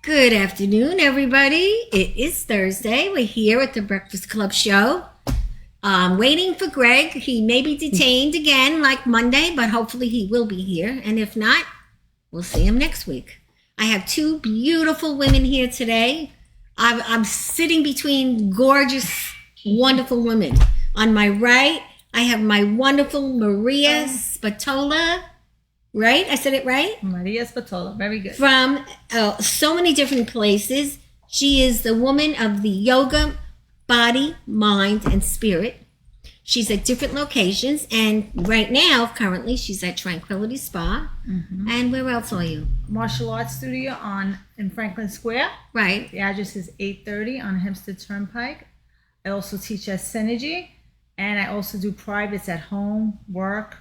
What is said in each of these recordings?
Good afternoon, everybody. It is Thursday. We're here at the Breakfast Club show. Waiting for Greg. He may be detained again like Monday, but hopefully he will be here. And if not, we'll see him next week. I have two beautiful women here today. I'm sitting between gorgeous, wonderful women. On my right, I have my wonderful Maria Spatola. Right? I said it right? Maria Spatola. Very good. From so many different places. She is the woman of the yoga, body, mind, and spirit. She's at different locations. And right now, currently, she's at Tranquility Spa. Mm-hmm. And where else are you? Martial Arts Studio in Franklin Square. Right. The address is 830 on Hempstead Turnpike. I also teach at Synergy. And I also do privates at home, work,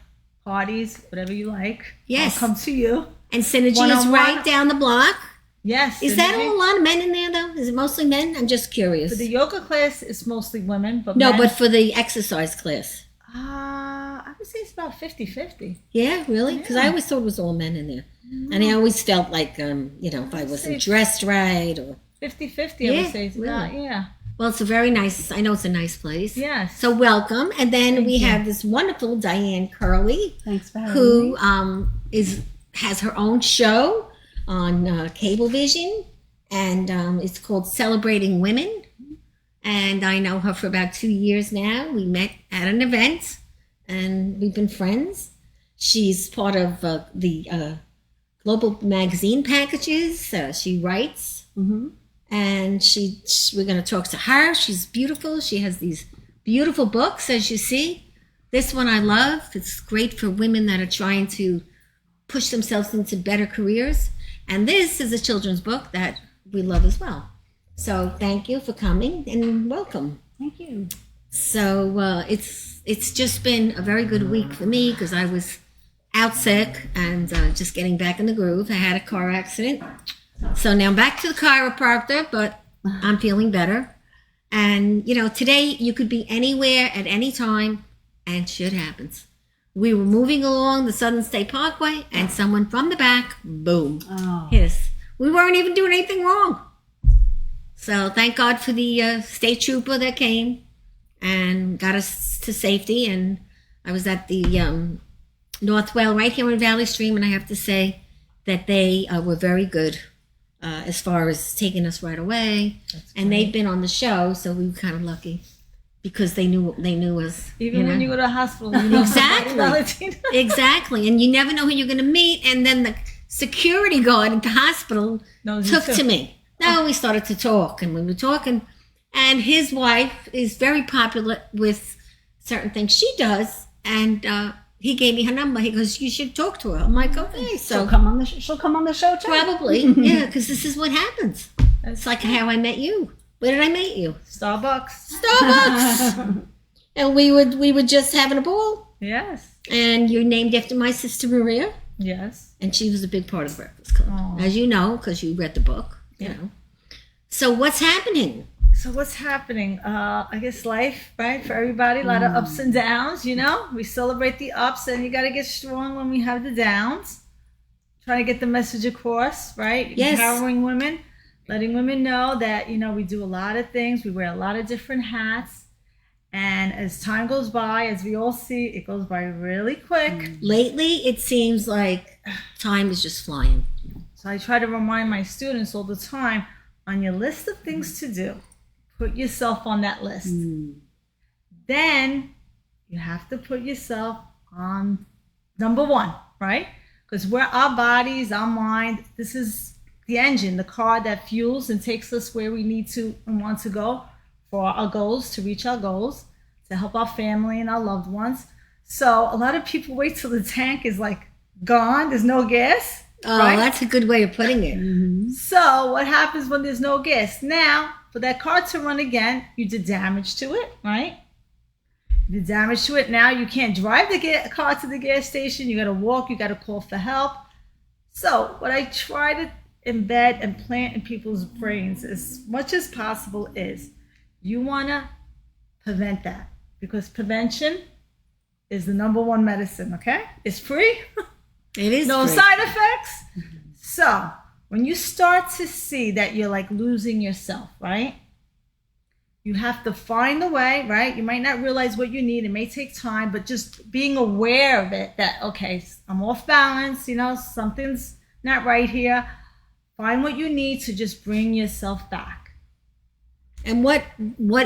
parties, whatever you like. Yes. I'll come to you. And Synergy is right down the block. Yes. Is that a lot of men in there, though? Is it mostly men? I'm just curious. For the yoga class, it's mostly women. But no, men, but for the exercise class. I would say it's about 50-50. Yeah, really? Because I always thought it was all men in there. Mm. And I always felt like, if I wasn't dressed right or... 50-50, I would say. It's about, yeah. Well, it's a very nice, I know it's a nice place. Yes. So welcome. And then we have this wonderful Diane Curley. Thanks for having who me. Has her own show on Cablevision. And it's called Celebrating Women. And I know her for about 2 years now. We met at an event and we've been friends. She's part of the Global Magazine packages. She writes. Mm-hmm. And we're going to talk to her. She's beautiful. She has these beautiful books, as you see. This one I love. It's great for women that are trying to push themselves into better careers. And this is a children's book that we love as well. So thank you for coming and welcome. Thank you. So it's just been a very good week for me because I was out sick and just getting back in the groove. I had a car accident. So now I'm back to the chiropractor, but I'm feeling better. And, today you could be anywhere at any time and shit happens. We were moving along the Southern State Parkway and someone from the back, boom, hit us. We weren't even doing anything wrong. So thank God for the state trooper that came and got us to safety. And I was at the Northwell right here in Valley Stream, and I have to say that they were very good. As far as taking us right away. And they've been on the show, so we were kind of lucky because they knew us. Even when you go to the hospital, you know. Exactly. Exactly. And you never know who you're going to meet. And then the security guard at the hospital took to me. No, we started to talk, and we were talking. And his wife is very popular with certain things she does, and he gave me her number. He goes, "You should talk to her." I'm like, "Okay." So she'll come on the show too. Probably, yeah, because this is what happens. It's like how I met you. Where did I meet you? Starbucks. And we were just having a ball. Yes. And you're named after my sister Maria. Yes. And she was a big part of Breakfast Club, as you know, because you read the book. You know. So what's happening? I guess life, right? For everybody, a lot of ups and downs, We celebrate the ups, and you got to get strong when we have the downs. Trying to get the message across, right? Yes. Empowering women, letting women know that, we do a lot of things. We wear a lot of different hats. And as time goes by, as we all see, it goes by really quick. Lately, it seems like time is just flying. So I try to remind my students all the time, on your list of things to do, put yourself on that list. Then you have to put yourself on number one, right? Because we're our bodies, our mind, this is the engine, the car that fuels and takes us where we need to and want to go for our goals, to reach our goals, to help our family and our loved ones. So a lot of people wait till the tank is like gone, there's no gas. Oh, right? That's a good way of putting it. Mm-hmm. So what happens when there's no gas? Now, for that car to run again, you did damage to it, right? You did damage to it. Now you can't drive the car to the gas station. You got to walk. You got to call for help. So what I try to embed and plant in people's brains as much as possible is you want to prevent that, because prevention is the number one medicine, okay? It's free. It is no free. side effects. So when you start to see that you're like losing yourself, right? You have to find a way, right? You might not realize what you need. It may take time, but just being aware of it, that, okay, I'm off balance, something's not right here. Find what you need to just bring yourself back. And what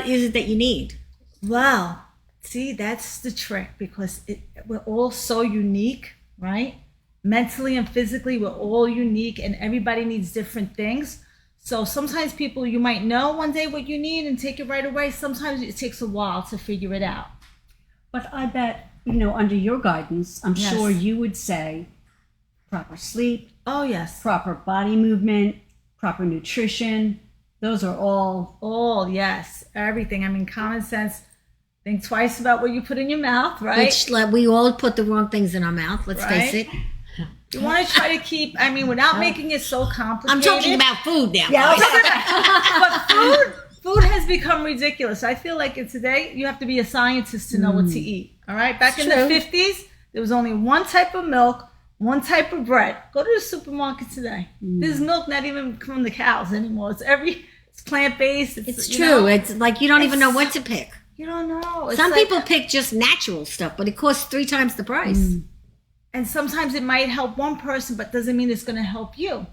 is it that you need? Well, see, that's the trick, because we're all so unique, right? Mentally and physically, we're all unique, and everybody needs different things. So sometimes people, you might know one day what you need and take it right away. Sometimes it takes a while to figure it out. But I bet, under your guidance, I'm Yes. sure you would say proper sleep, Oh, yes. proper body movement, proper nutrition. Those are all. Oh, yes. Everything. I mean, common sense. Think twice about what you put in your mouth, right? Which we all put the wrong things in our mouth. Let's Right. face it. You want to try to keep, without making it so complicated. I'm talking about food now. Yeah, guys. But food has become ridiculous. I feel like today you have to be a scientist to know what to eat. All right. Back in the True. 50s, there was only one type of milk, one type of bread. Go to the supermarket today. There's milk not even from the cows anymore. It's plant-based. It's true. It's like you don't even know what to pick. You don't know. It's Some like- people pick just natural stuff, but it costs 3 times the price. and sometimes it might help one person, but doesn't mean it's going to help you.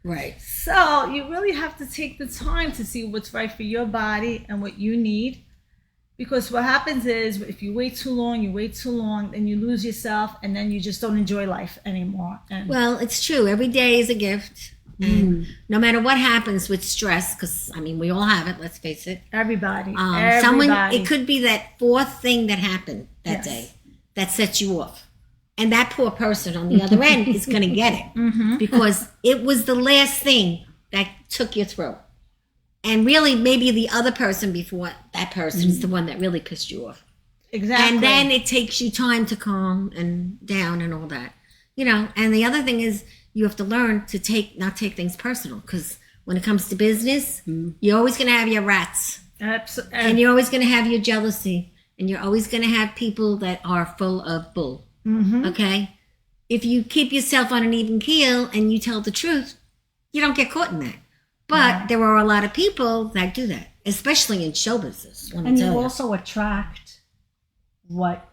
Right. So you really have to take the time to see what's right for your body and what you need. Because what happens is, if you wait too long, then you lose yourself, and then you just don't enjoy life anymore. And Well, it's true. Every day is a gift. And no matter what happens with stress, because, we all have it, let's face it. everybody. It could be that fourth thing that happened that Yes. day that sets you off. And that poor person on the other end is going to get it because it was the last thing that took you through. And really, maybe the other person before that person is the one that really pissed you off. Exactly. And then it takes you time to calm and down and all that. And the other thing is you have to learn to not take things personal, because when it comes to business, you're always going to have your rats. And you're always going to have your jealousy. And you're always going to have people that are full of bull. Okay? If you keep yourself on an even keel and you tell the truth, you don't get caught in that. But there are a lot of people that do that, especially in show business. And you also attract what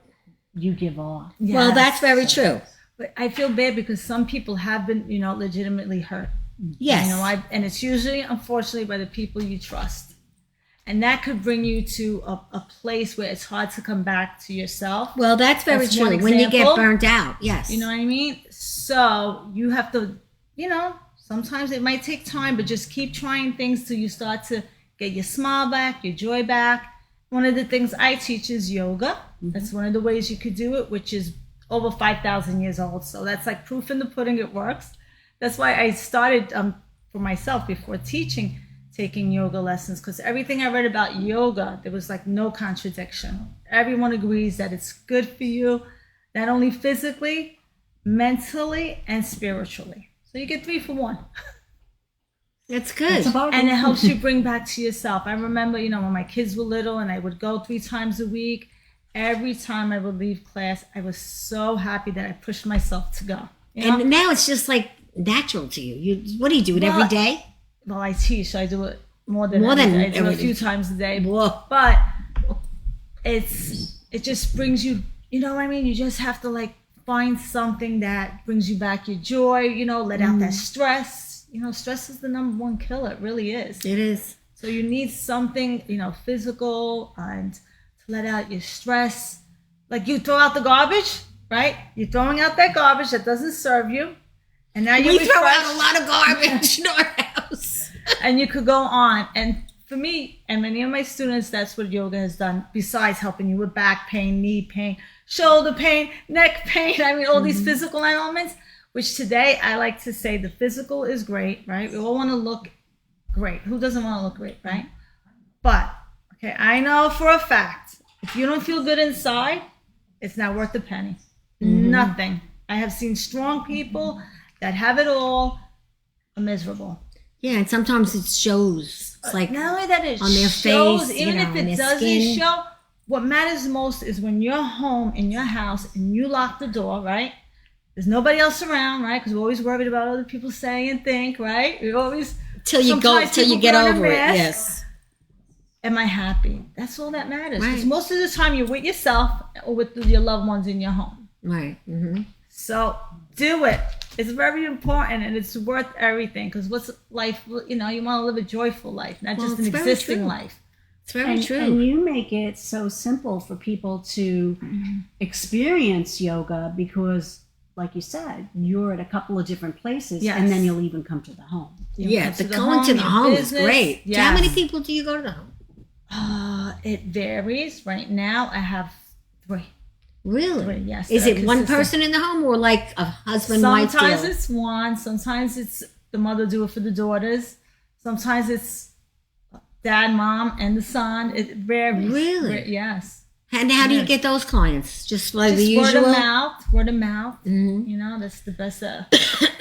you give off. Yes. Well, that's very true. But I feel bad because some people have been, legitimately hurt. Yes. And it's usually, unfortunately, by the people you trust. And that could bring you to a place where it's hard to come back to yourself. Well, that's very That's true. one When you get example. burnt out, yes. You know what I mean? So you have to, sometimes it might take time, but just keep trying things till you start to get your smile back, your joy back. One of the things I teach is yoga. That's one of the ways you could do it, which is over 5,000 years old. So that's like proof in the pudding it works. That's why I started for myself before teaching, taking yoga lessons, because everything I read about yoga, there was like no contradiction. Everyone agrees that it's good for you, not only physically, mentally, and spiritually. So you get 3 for 1. That's good. And it helps you bring back to yourself. I remember, when my kids were little and I would go 3 times a week, every time I would leave class, I was so happy that I pushed myself to go. And now it's just like natural to you. What do you do it every day? Well, I teach, so I do it more than I do it a few times a day. Whoa. But it just brings you, you just have to find something that brings you back your joy, let out that stress. Stress is the number 1 killer. It really is. It is. So you need something, physical and to let out your stress. Like you throw out the garbage, right? You're throwing out that garbage that doesn't serve you. And now you're We throw refreshed. out a lot of garbage in our house. And you could go on. And for me and many of my students, that's what yoga has done, besides helping you with back pain, knee pain, shoulder pain, neck pain. All these physical elements, which today I like to say the physical is great, right? We all want to look great. Who doesn't want to look great, right? But, okay, I know for a fact, if you don't feel good inside, it's not worth a penny. Nothing. I have seen strong people that have it all are miserable. Yeah, and sometimes it shows. It's like not only that it on their shows, face, even if on it their doesn't skin. show, what matters most is when you're home in your house and you lock the door, right? There's nobody else around, right? Because we're always worried about other people say and think, right? We always till you get over it. Yes. Am I happy? That's all that matters. Because Right. most of the time you're with yourself or with your loved ones in your home. Right. Mm-hmm. So do it. It's very important and it's worth everything. Because what's life? You know, you want to live a joyful life, not just an it's very existing true. life. It's very true. And you make it so simple for people to experience yoga because, like you said, you're at a couple of different places, Yes. and then you'll even come to the home. Yeah, the going to the home is great. Yes. How many people do you go to the home? It varies. Right now, I have 3. Really? 3, yes. Is that are it one consistent. person in the home or like a husband, wife Sometimes deal? it's one. Sometimes it's the mother do it for the daughters. Sometimes it's dad, mom, and the son. It varies. Really? Yes. And how do you Yes. get those clients? Just like the Just usual? word of mouth. Word of mouth. Mhm. You know, that's the best.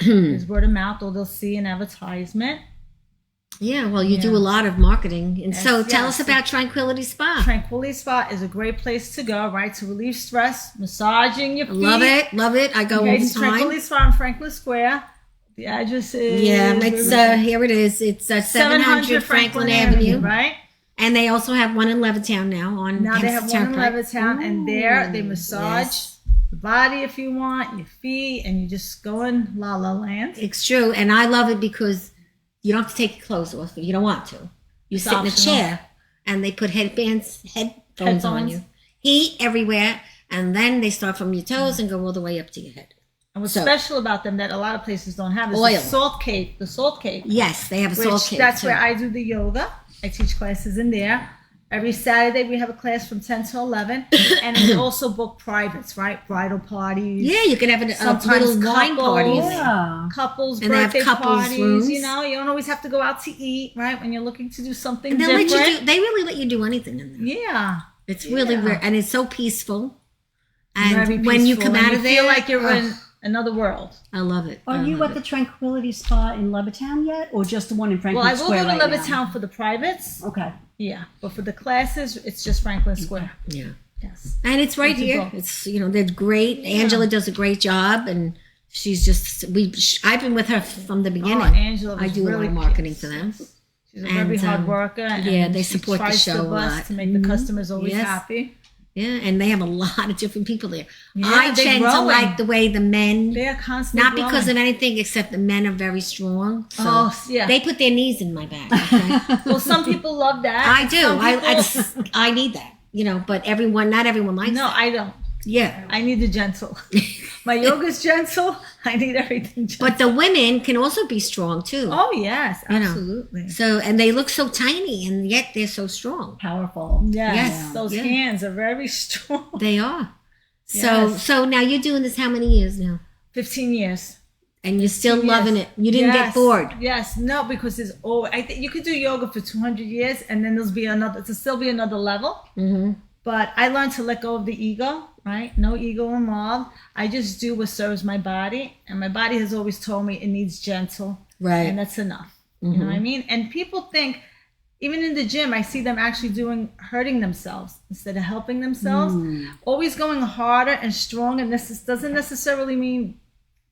Is word of mouth, or they'll see an advertisement. Yeah, well, you do Yeah. a lot of marketing. And so Yes, tell yes. us about Tranquility Spa. Tranquility Spa is a great place to go, right? To relieve stress, massaging your feet. Love it. Love it. I go all Okay, the it's time. Tranquility Spa in Franklin Square. The address is Yeah, it's here it is. It's 700 Franklin Avenue. right? And they also have one in Levittown now on Now they have Hempstead one in Turnpike. Levittown, and there they Ooh, massage yes. the body if you want, your feet, and you just go in la la land. It's true. And I love it because you don't have to take your clothes off if you don't want to. You It's sit in a optional. chair and they put headphones on Headphones. you. Heat everywhere. And then they start from your toes and go all the way up to your head. And what's So- special about them that a lot of places don't have is Oil. the salt cake. The salt cake. Yes, they have a salt Which cake. that's too. where I do the yoga. I teach classes in there. Every Saturday we have a class from 10 to 11. And we also book privates, right? Bridal parties. Yeah, you can have a Sometimes little wine party. in couples. there. Yeah. Couples, And they have birthday couples parties, rooms. you know, you don't always have to go out to eat, right? When you're looking to do something And they'll let different. you do, they really let you do anything in there. Yeah. It's really Yeah. rare. And it's so peaceful. And Very when you peaceful, come and out of there, feel like you're oh, in another world. I love it. Are I you love at the it. Tranquility Spa in Levittown yet, or just the one in Franklin Well, I will Square go to right now? Levittown for the privates. Okay. Yeah. But for the classes, it's just Franklin Square. Yeah. Yes. And it's right It's a here. book. It's they're great. Angela does a great job, and she's just I've been with her from the beginning. Oh, Angela was I do a lot really of marketing cute. for them. She's a very And, hard worker. And yeah, they she support the tries show her a best lot. to make the customers always Yes. happy. Yeah, and they have a lot of different people there. Yeah, I they're tend to growing. like the way the men, They are constantly not because growing. of anything except the men are very strong. So Oh, yeah. they put their knees in my back. Okay? Well, some people love that. I do. Some people- I need that. But not everyone likes no, it. I don't. Yeah. I need the gentle. My yoga's gentle. I need everything gentle. But the women can also be strong too. Oh, yes. You know. Absolutely. So, and they look so tiny and yet they're so strong. Powerful. Yes. Yes. Those Yeah. hands are very strong. They are. So, Yes. so now you're doing this how many years now? 15 years. And you're still 15 loving years. it. You didn't get Yes. bored. Yes. No, because there's always, I think you could do yoga for 200 years and then there'll still be another level. Mm-hmm. But I learned to let go of the ego, right? No ego involved. I just do what serves my body. And my body has always told me it needs gentle. Right. And that's enough. You know what I mean? And people think, even in the gym, I see them actually hurting themselves instead of helping themselves. Always going harder and strong. And this doesn't necessarily mean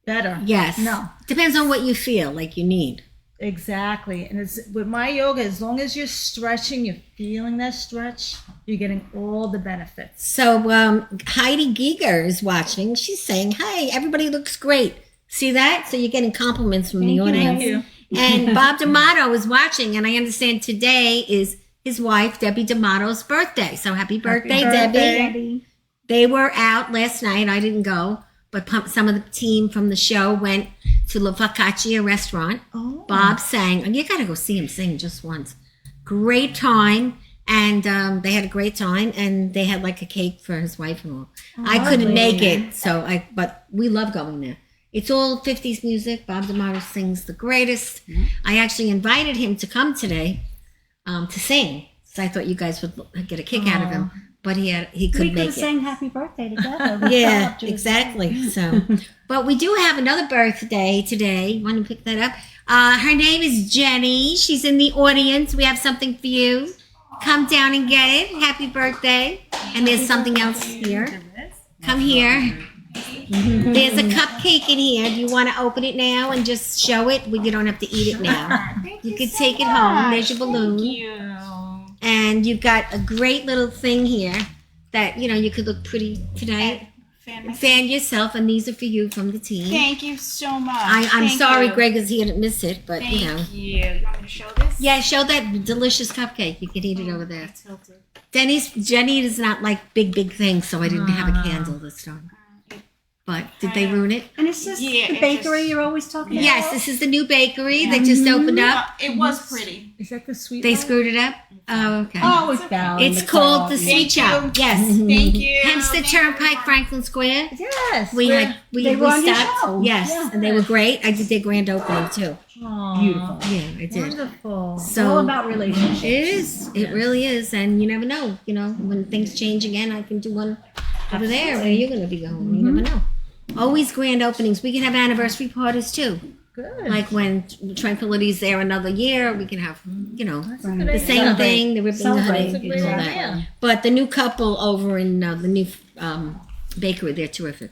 better. Yes. No. Depends on what you feel like you need. Exactly. And it's with my yoga, as long as you're stretching, you're feeling that stretch, you're getting all the benefits. So Heidi Giger is watching. She's saying, "Hi, everybody looks great." See that? So you're getting compliments from the audience. Thank you. And Bob D'Amato is watching, and I understand today is his wife Debbie D'Amato's birthday. So happy birthday, Debbie! They were out last night. I didn't go, but some of the team from the show went to La Focaccia restaurant. Oh. Bob sang, and you got to go see him sing just once. Great time. And they had a great time, and they had like a cake for his wife and all. I couldn't make it, but we love going there. It's all 50s music. Bob D'Amato sings the greatest. I actually invited him to come today to sing. So I thought you guys would get a kick out of him, but he We couldn't could have make it. sang Happy Birthday together. We Yeah, thought to- exactly. So, but we do have another birthday today. Want to pick that up? Her name is Jenny. She's in the audience. We have something for you. Come down and get it. Happy birthday. And there's something else here. Come here. There's a cupcake in here. Do you want to open it now and just show it? You don't have to eat it now. You could take it home. There's your balloon. Thank you. And you've got a great little thing here that, you could look pretty tonight. Fan yourself, and these are for you from the team. Thank you so much. I'm Thank sorry you. Greg is here to miss it, but Thank you. You want me to show this? Yeah, show that delicious cupcake. You can eat it over there. It's tilted. Jenny does not like big things, so I didn't have a candle this time. But did they ruin it? And is this Yeah, the it bakery just- you're always talking about? Yes, this is the new bakery that just opened up. It was pretty. Is that the sweet They one? screwed it up? Oh, okay. Oh, it's balanced. It's called the Sweet Thank you. Shop. Yes. Thank you. Hempstead Thank you, Turnpike, everyone. Franklin Square. Yes. We we're- had They were on your stopped. show. Yes, Yeah. and they were great. I did their grand opening too. Aw, Beautiful. Yeah, I did. Wonderful. It's all So about relationships. it is. It really is, and you never know. When things change again, I can do one over there where you're going to be going. You never know. Always grand openings. We can have anniversary parties too. Good. Like when Tranquility's there another year, we can have, That's a Right. good the idea. same thing, the ribbon Celebrate. cutting That's a and great all that. idea. But the new couple over in the new bakery, they're terrific.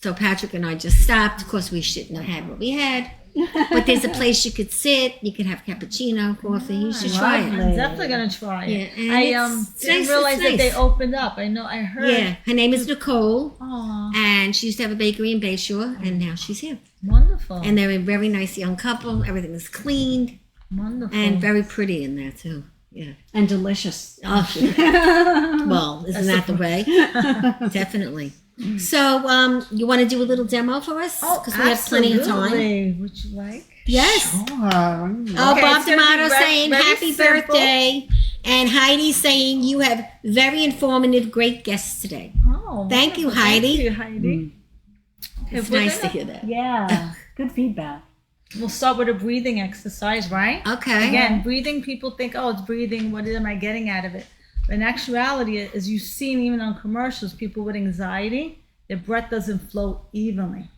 So Patrick and I just stopped. Of course, we shouldn't have had what we had. But there's a place you could sit. You could have cappuccino, coffee. You should try it. I'm definitely gonna try it. Yeah, and I it's didn't nice, realize it's that they nice. opened up. I heard. Yeah, her name is Nicole, Oh, and she used to have a bakery in Bayshore, and now she's here. wonderful. And they're a very nice young couple. Everything is cleaned Wonderful. and very pretty in there too. Yeah. And delicious. Oh, well, isn't that the way? Definitely. So, you want to do a little demo for us? Because we have plenty of time. absolutely. Would you like? Yes. Sure. Oh, Okay, Bob it's gonna be D'Amato very- saying very happy simple. birthday. And Heidi saying you have very informative, great guests today. Oh, Thank you, wonderful. Heidi. Thank you, Heidi. Okay, It's we're nice to gonna- hear that. Yeah. Good feedback. We'll start with a breathing exercise, right? Okay. Again, breathing, people think, oh, it's breathing. What am I getting out of it? But in actuality, as you've seen even on commercials, people with anxiety, their breath doesn't flow evenly.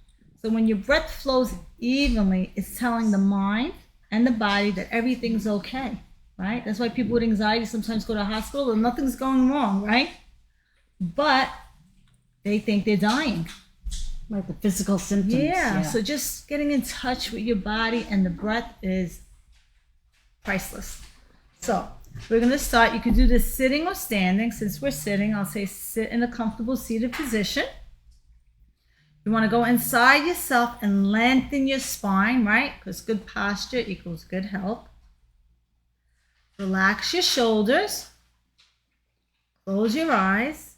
So when your breath flows evenly, it's telling the mind and the body that everything's okay, right? That's why people with anxiety sometimes go to the hospital and nothing's going wrong, right? But they think they're dying. Like the physical symptoms. Yeah, so just getting in touch with your body and the breath is priceless. So we're going to start. You can do this sitting or standing. Since we're sitting, I'll say sit in a comfortable seated position. You want to go inside yourself and lengthen your spine, right? Because good posture equals good health. Relax your shoulders. Close your eyes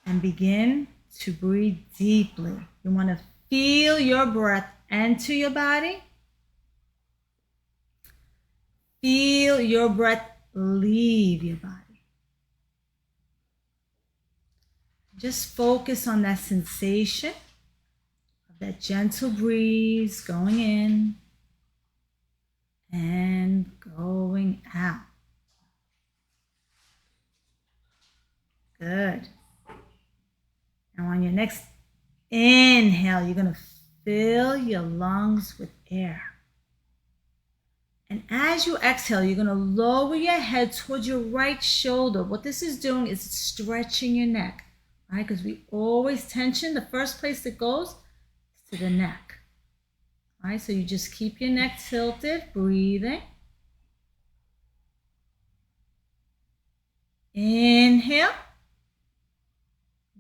and begin to breathe deeply. You want to feel your breath enter your body. Feel your breath leave your body. Just focus on that sensation of that gentle breeze going in and going out. Good. Now on your next inhale, you're going to fill your lungs with air. And as you exhale, you're going to lower your head towards your right shoulder. What this is doing is stretching your neck, right? Because we always tension. The first place that goes is to the neck. All right, so you just keep your neck tilted, breathing. Inhale.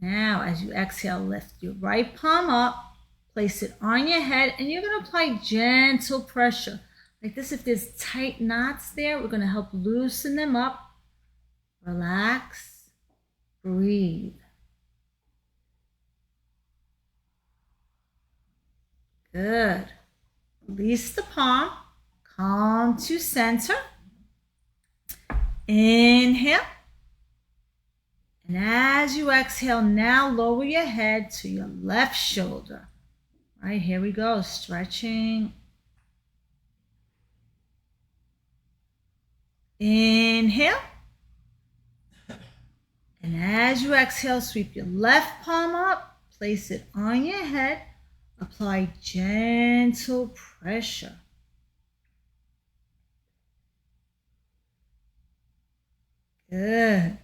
Now, as you exhale, lift your right palm up, place it on your head, and you're going to apply gentle pressure. Like this, if there's tight knots there, we're going to help loosen them up. Relax, breathe. Good. Release the palm, come to center. Inhale. And as you exhale, now lower your head to your left shoulder. All right, here we go, stretching. Inhale. And as you exhale, sweep your left palm up, place it on your head, apply gentle pressure. Good.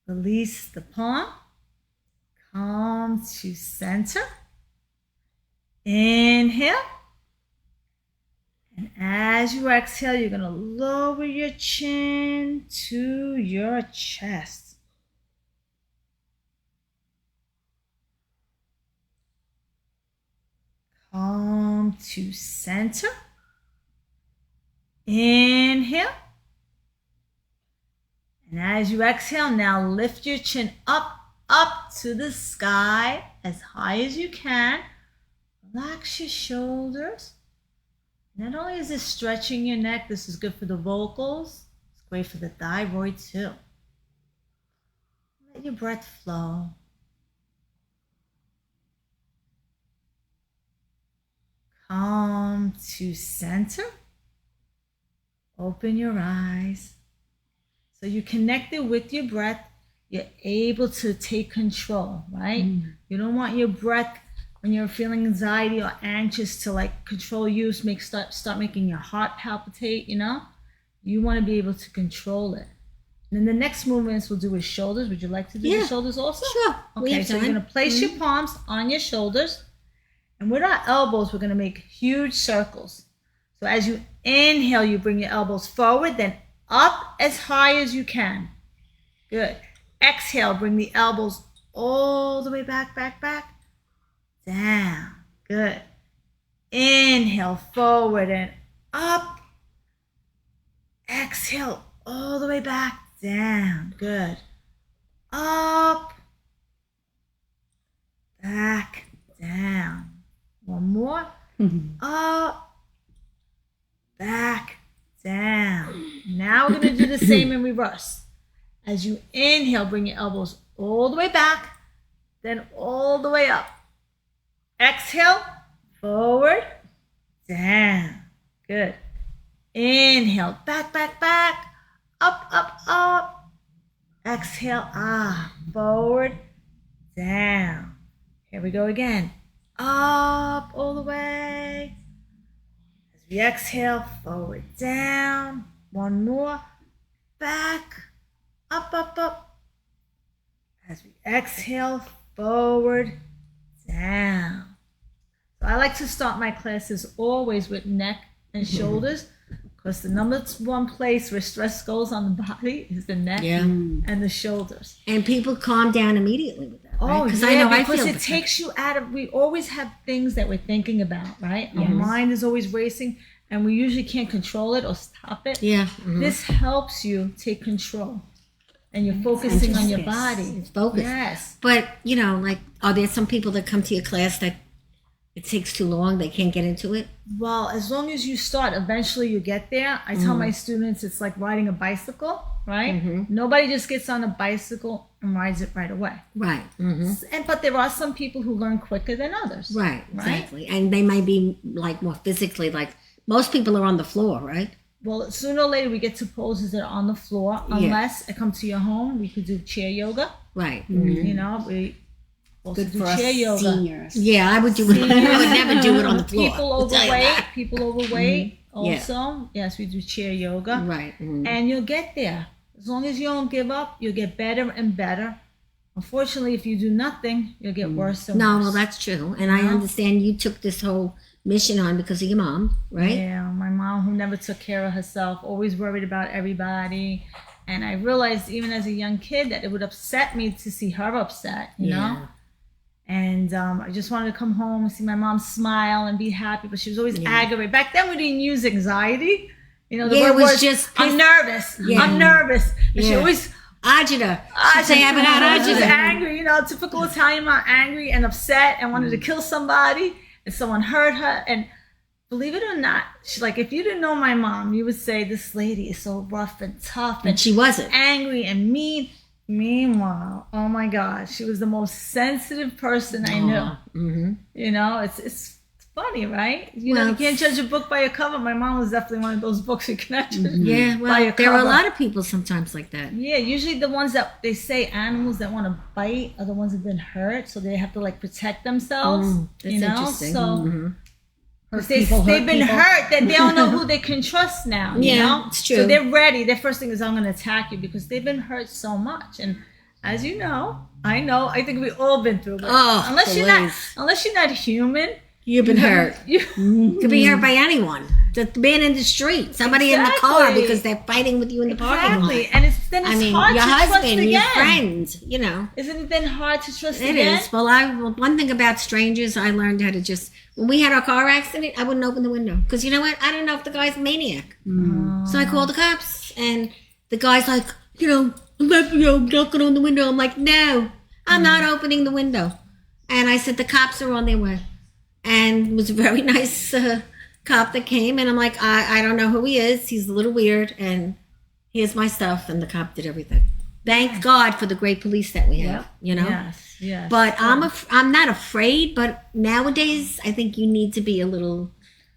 Release the palm, Come to center. Inhale. And as you exhale, you're going to lower your chin to your chest. Come to center. Inhale. And as you exhale, now lift your chin up to the sky as high as you can. Relax your shoulders. Not only is this stretching your neck, this is good for the vocals. It's great for the thyroid too. Let your breath flow. Come to center. Open your eyes. So you connected with your breath. You're able to take control, right? You don't want your breath when you're feeling anxiety or anxious to like control you, start making your heart palpitate, you know? You want to be able to control it. And then the next movements we'll do with shoulders. Would you like to do the shoulders also? Sure. Okay, so you're going to place your palms on your shoulders. And with our elbows, we're going to make huge circles. So as you inhale, you bring your elbows forward, then up as high as you can. Good. Exhale, bring the elbows all the way back, down. Good. Inhale, forward and up. Exhale, all the way back, down. Good. Up. Back, down. One more. Up. Back, down. Now we're going to do the same in reverse. As you inhale, bring your elbows all the way back, then all the way up. Exhale, forward, down. Good. Inhale, back, up. Exhale, forward, down. Here we go again. Up all the way. As we exhale, forward, down. One more. Back, up. As we exhale, forward, down. So I like to start my classes always with neck and shoulders, because the number one place where stress goes on the body is the neck and the shoulders. And people calm down immediately with that. Right? Oh, because yeah, I know because I feel it takes you out of, we always have things that we're thinking about, right? Our mind is always racing, and we usually can't control it or stop it. Yeah. This helps you take control. And you're focusing on your body. It's focused. Yes. But, you know, like, are there some people that come to your class that it takes too long, they can't get into it? Well, as long as you start, eventually you get there. I tell my students it's like riding a bicycle, right? Nobody just gets on a bicycle and rides it right away. Right. But there are some people who learn quicker than others. Right, exactly. And they might be like more physically, like most people are on the floor, right? Well, sooner or later we get to poses that are on the floor. Unless I come to your home, we could do chair yoga. Right. You know, we also Good do for chair us yoga. seniors. Yeah, I would do it. I would never do it on the floor. People overweight also. Yes, we do chair yoga. Right. And you'll get there. As long as you don't give up, you'll get better and better. Unfortunately, if you do nothing, you'll get worse and worse. No, well, that's true. And I understand you took this whole mission on because of your mom, right? Yeah, my mom, who never took care of herself, always worried about everybody. And I realized even as a young kid that it would upset me to see her upset, you know? And I just wanted to come home and see my mom smile and be happy, but she was always aggravated. Back then we didn't use anxiety. You know, the word was just I'm nervous. Yeah. I'm nervous. And she always agita. She'd say, she was angry, you know, typical Italian mom, angry and upset and wanted to kill somebody, and someone hurt her. And believe it or not, she, like, if you didn't know my mom, you would say this lady is so rough and tough, and she wasn't, angry and mean. Meanwhile, oh my God, she was the most sensitive person I knew. You know, it's funny, right? You know, you can't judge a book by a cover. My mom was definitely one of those books you cannot judge by a cover. There are a lot of people sometimes like that. Yeah, usually the ones that they say animals that want to bite are the ones that've been hurt, so they have to like protect themselves. That's you know, interesting. so they've been hurt that they don't know who they can trust now. You know? It's true. So they're ready. Their first thing is I'm going to attack you because they've been hurt so much. And as you know, I know, I think we've all been through it. Oh, unless you're not human, You've been hurt. You Could be hurt by anyone. Just being in the street, somebody in the car Exactly. because they're fighting with you in the parking lot. exactly, and it's I mean, hard your to trust husband, again. your friends, you know. Isn't it then hard to trust It again? is. Well, one thing about strangers, I learned how to just, when we had our car accident, I wouldn't open the window. Because you know what? I don't know if the guy's a maniac. So I called the cops, and the guy's like, I'm knocking on the window. I'm like, no, I'm not opening the window. And I said, the cops are on their way. And it was a very nice cop that came, and I'm like, I don't know who he is. He's a little weird, and here's my stuff. And the cop did everything. Thank God for the great police that we have, Yes. But I'm not afraid, but nowadays I think you need to be a little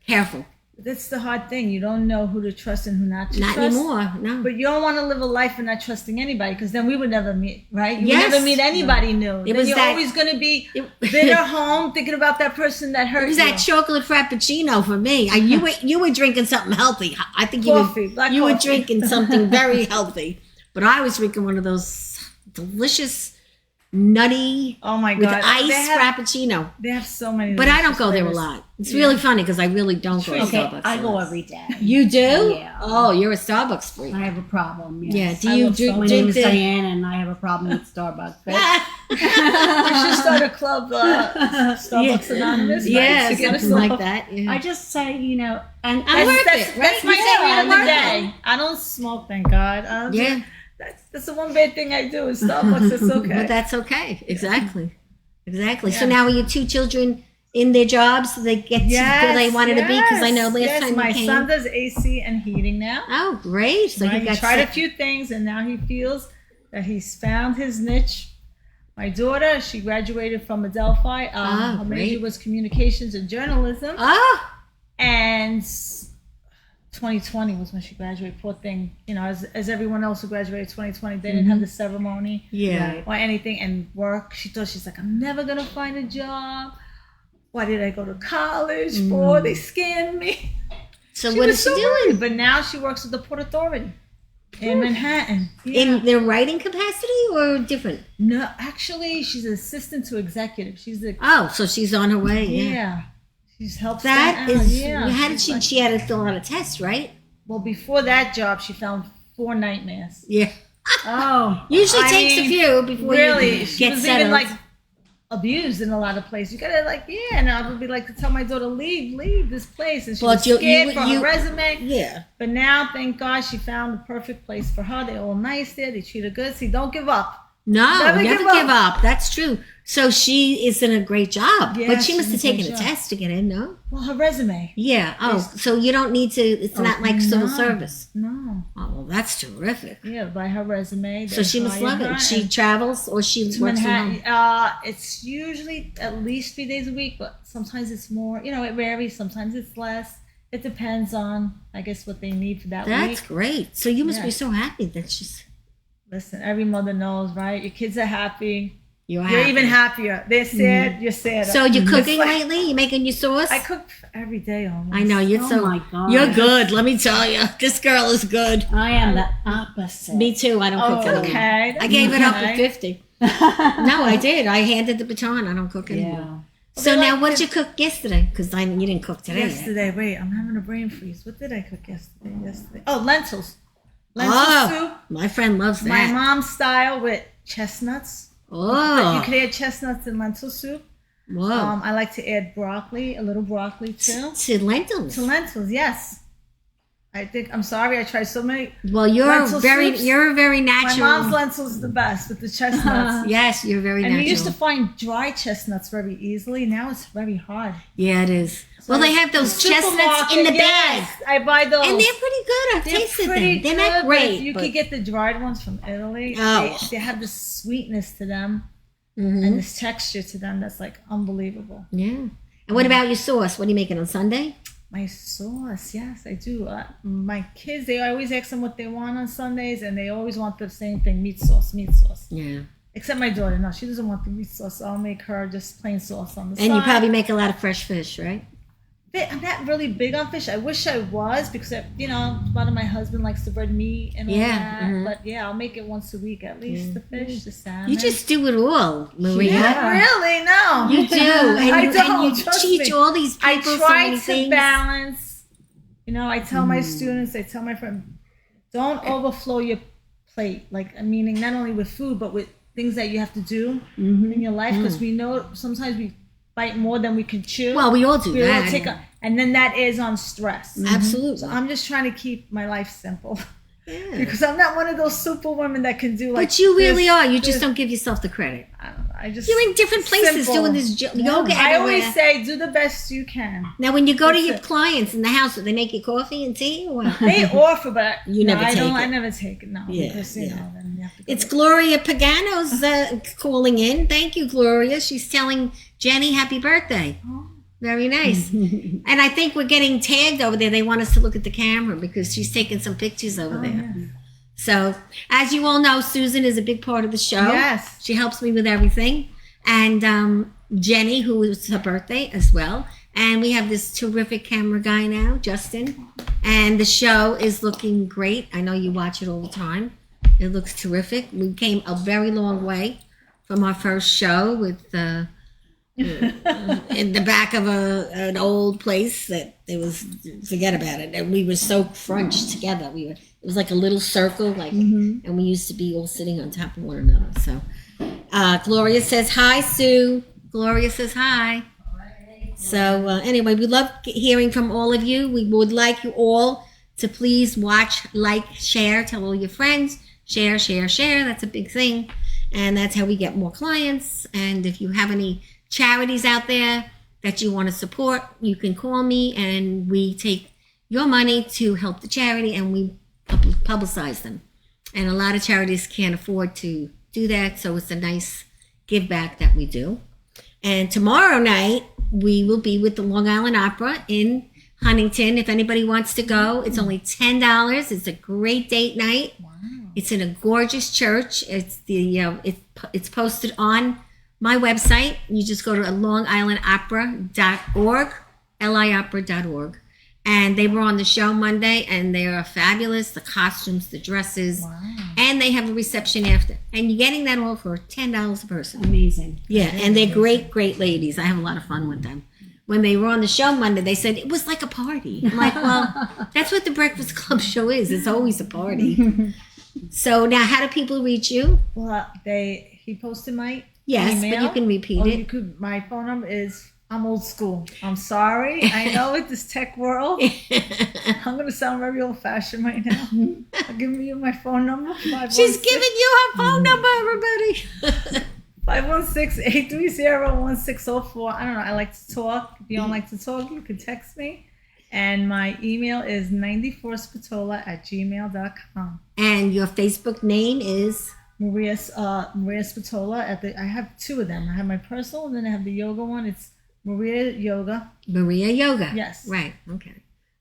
careful. That's the hard thing. You don't know who to trust and who not to Not trust. anymore, no. But you don't want to live a life of not trusting anybody, because then we would never meet, right? You Yes. would never meet anybody new. Then was you're that- always going to be bitter home thinking about that person that hurt It was you. that chocolate frappuccino for me. You were drinking something healthy. I think Coffee, black you were coffee. drinking something very healthy, but I was drinking one of those delicious, nutty, Oh my with God. ice They have- frappuccino. They have so many. But I don't go there a flavors. lot. It's really funny because I really don't go to Okay, Starbucks. I a go lot. every day. You do? Yeah. Oh, you're a Starbucks freak. I have a problem. Yeah. Yes. Do I you love drink? My name is the- Diane, and I have a problem with Starbucks. We should start a club, Starbucks Anonymous. right, Yeah, to get us something like all- that. Yeah. I just say, and I'm worth That's it, right? my You say area I'm of the worth day. I don't smoke, thank God. I don't Yeah. That's the one bad thing I do is Starbucks. It's okay. But that's okay. Exactly. So Yeah. now are your two children in their jobs? So they get to where they wanted to be? Because I know last yes, time my you came. son does AC and heating now. Oh, great. So Right, you he got tried a set- few things, and now he feels that he's found his niche. My daughter, she graduated from Adelphi. Her major great. was communications and journalism. Oh, And 2020 was when she graduated. Poor thing, as everyone else who graduated 2020, they didn't have the ceremony yeah. or anything. And work, she's like, I'm never gonna find a job. Why did I go to college for? They scammed me. So She what was is she so doing? worried. But now she works with the Port Authority in Manhattan. Yeah. In their writing capacity or different? No, actually, she's an assistant to executive. She's the Oh, so she's on her way. Yeah. yeah. She's helped That them out. is. Yeah. How did she? She had to fill out a test, right? Well, before that job, she found 4 nightmares. Yeah. oh, Usually I takes a mean, few before Really, you she get was settled. even like abused in a lot of places. You gotta and I would be like to tell my daughter, leave this place, and she Well, was you- scared for her you- resume. yeah. But now, thank God, she found the perfect place for her. They're all nice there. They treat her good. See, don't give up. No, Never never give give up. That's true. So she is in a great job, Yeah, but she she's must in have a great taken a job. test to get in, no? Well, her resume. Yeah. Oh, so you don't need to. It's not like civil no. service. No. Oh, well, that's terrific. Yeah, by her resume. So they she must hired love her it. She and- travels or she to works from Manhattan. home. It's usually at least 3 days a week, but sometimes it's more. It varies. Sometimes it's less. It depends on, I guess, what they need for that That's week. great. So you must be Yes. so happy that she's. Listen, every mother knows, right? Your kids are happy. You're You're happy. even happier. They're sad. You're sad. So you're cooking like- lately? You making your sauce? I cook every day almost. I know you're Oh so. my God. You're good. Let me tell you, this girl is good. I am the opposite. Me too. I don't cook anymore. Okay. I gave it up okay. at 50. No, I did. I handed the baton. I don't cook anymore. Yeah. So Okay, now, like what did the- you cook yesterday? Because you didn't cook today. yet. Yesterday, wait, I'm having a brain freeze. What did I cook yesterday? Oh, lentils. Lentil Oh, soup. my friend loves My that. mom's style with chestnuts. You Oh, could add chestnuts in lentil soup. whoa. I like to add broccoli, a little broccoli too. To lentils. To lentils, yes. I'm sorry, I tried so many. Well, you're lentil very soups. very My natural. mom's lentils is the best with the chestnuts. Yes, you're very And natural. we used to find dry chestnuts very easily. Now it's very hard. Yeah, it is. Well, they have those The chestnuts in the supermarket, bag, yes, I buy those. and they're pretty good. I've tasted them. They're not good, great. but you but- could get the dried ones from Italy. Oh. They have this sweetness to them Mhm. and this texture to them that's like unbelievable. Yeah. And what about your sauce? What are you making on Sunday? My sauce, yes, I do. My kids, they always ask them what they want on Sundays, and they always want the same thing: meat sauce, meat sauce. Yeah. Except my daughter, no, she doesn't want the meat sauce. So I'll make her just plain sauce on the side. And you probably make a lot of fresh fish, right? I'm not really big on fish. I wish I was because part of my husband likes to bread meat and all that. mhm. But I'll make it once a week at least. The fish, the salmon. You just do it all, Maria. Yeah, really? No, You do. And I you, don't. and you Trust teach me. all these I people so try many to things. balance. I tell my students, I tell my friends, don't overflow your plate. Like, meaning not only with food, but with things that you have to do in your life. Because we know sometimes we bite more than we can chew. Well, we all do We all that. take and then that is on stress. Absolutely. So I'm just trying to keep my life simple. Yeah. Because I'm not one of those super women that can do like. But you really this, are. You just this. don't give yourself the credit. I don't know. I just. You're in different places simple. doing this yoga I everywhere. always say, do the best you can. Now, when you go to That's your it. clients in the house, do they make you coffee and tea or what? They offer, but You never I take don't. it. I never take it. No, Yeah, because yeah. then you have to. Go It's to- Gloria Pagano's calling in. Thank you, Gloria. She's telling Jenny happy birthday. Oh. Very nice. And I think we're getting tagged over there. They want us to look at the camera because she's taking some pictures over there. Yeah. So, as you all know, Susan is a big part of the show. Yes. She helps me with everything. And Jenny, who is her birthday as well. And we have this terrific camera guy now, Justin. And the show is looking great. I know you watch it all the time. It looks terrific. We came a very long way from our first show with in the back of an old place that it was, forget about it. And we were so crunched together. It was like a little circle, and we used to be all sitting on top of one another. So Gloria says hi, Sue. Gloria says hi. So anyway, we love hearing from all of you. We would like you all to please watch, like, share, tell all your friends, share. That's a big thing. And that's how we get more clients. And if you have any charities out there that you want to support, you can call me and we take your money to help the charity and we publicize them. And a lot of charities can't afford to do that, so it's a nice give back that we do. And tomorrow night we will be with the Long Island Opera in Huntington. If anybody wants to go, it's only $10. It's a great date night. Wow. It's in a gorgeous church. It's it's posted on my website. You just go to longislandopera.org, liopera.org. And they were on the show Monday, and they are fabulous. The costumes, the dresses, and they have a reception after. And you're getting that all for $10 a person. Amazing. Yeah, and they're great, great ladies. I have a lot of fun with them. When they were on the show Monday, they said it was like a party. I'm like, well, that's what the Breakfast Club show is. It's always a party. So now, how do people reach you? Well, he posted my Yes, email. but you can repeat Oh, it. you could. My phone number is. I'm old school. I'm sorry. I know with this tech world, I'm gonna sound very old fashioned right now. I'll give you my phone number. She's giving you her phone number, everybody. 516-830-1604. I don't know. I like to talk. If you don't like to talk, you can text me. And my email is 94spatola@gmail.com. And your Facebook name is? Maria Spatola. I have two of them. I have my personal, and then I have the yoga one. It's Maria Yoga. Maria Yoga. Yes. Right. Okay.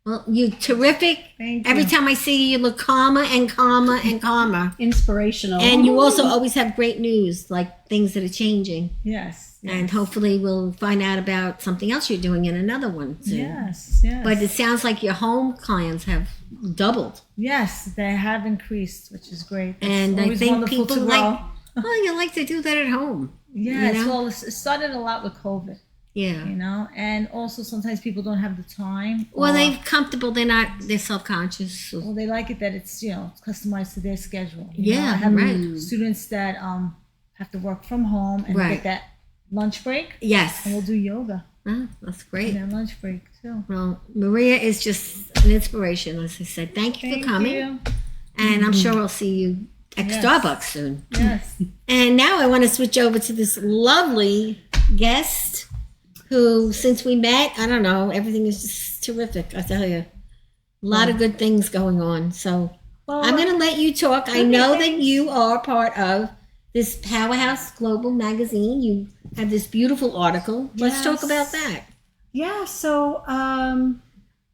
Well, you're terrific. Thank Every you. time I see you, you look calmer and calmer and calmer. Inspirational. And you also always have great news, like things that are changing. Yes. And hopefully we'll find out about something else you're doing in another one soon. Yes. Yes. But it sounds like your home clients have doubled. Yes, they have increased, which is great. It's And I always think wonderful people to like, grow. oh, you like to do that at home. Yes, you know? well, it started a lot with COVID, Yeah. and also sometimes people don't have the time. Well, or- they're comfortable. They're self-conscious. Well, they like it that it's customized to their schedule. Yeah, I have right. students that have to work from home and Right. get that lunch break, Yes. and we'll do yoga Oh, that's great. in that lunch break too. Well, Maria is just an inspiration, as I said. Thank you Thank for coming. you. And I'm sure I'll see you at Yes. Starbucks soon. Yes. And now I want to switch over to this lovely guest who, since we met, I don't know, everything is just terrific. I tell you, a lot of good things going on. So Well, I'm going to let you talk. I okay, know that thanks. you are part of this Powerhouse Global magazine. You have this beautiful article. Let's talk Yes. about that. Yeah, so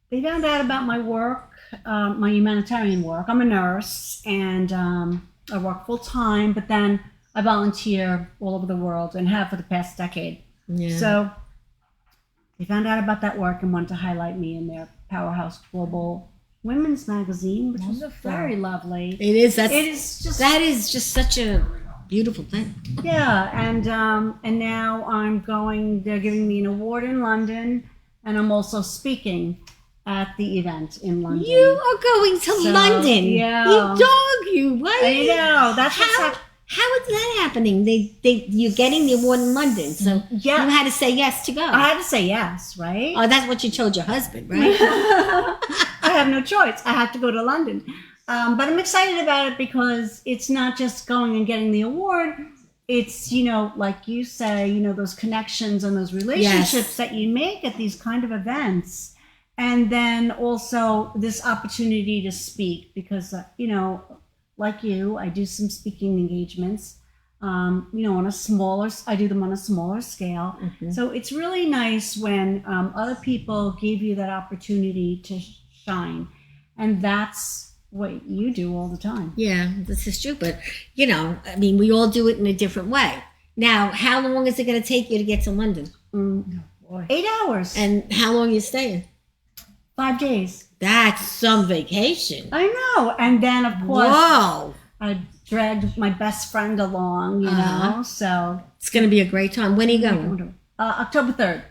they found out about my work, my humanitarian work. I'm a nurse, and I work full time, but then I volunteer all over the world and have for the past decade. Yeah. So they found out about that work and wanted to highlight me in their Powerhouse Global Women's Magazine, which was Wonderful. very lovely. It is. It is just That is just such a beautiful thing. yeah, and now I'm going. They're giving me an award in London, and I'm also speaking at the event in London. You are going to So, London. yeah. You dog, you. Why? I know. That's what's How? How is that happening? You're getting the award in London, so Yeah. you had to say yes to go. I had to say yes, right? Oh, that's what you told your husband, right? I have no choice. I have to go to London. But I'm excited about it because it's not just going and getting the award. It's, like you say, those connections and those relationships that you make at these kind of events. And then also this opportunity to speak because, like you, I do some speaking engagements, I do them on a smaller scale. Mhm. So it's really nice when other people give you that opportunity to shine. And that's what you do all the time. Yeah, this is true. But, we all do it in a different way. Now, how long is it going to take you to get to London? Boy. 8 hours. And how long are you staying? 5 days. That's some vacation. I know. And then, of course, Whoa. I dragged my best friend along, Uh-huh. so. It's going to be a great time. When are you going? October 3rd.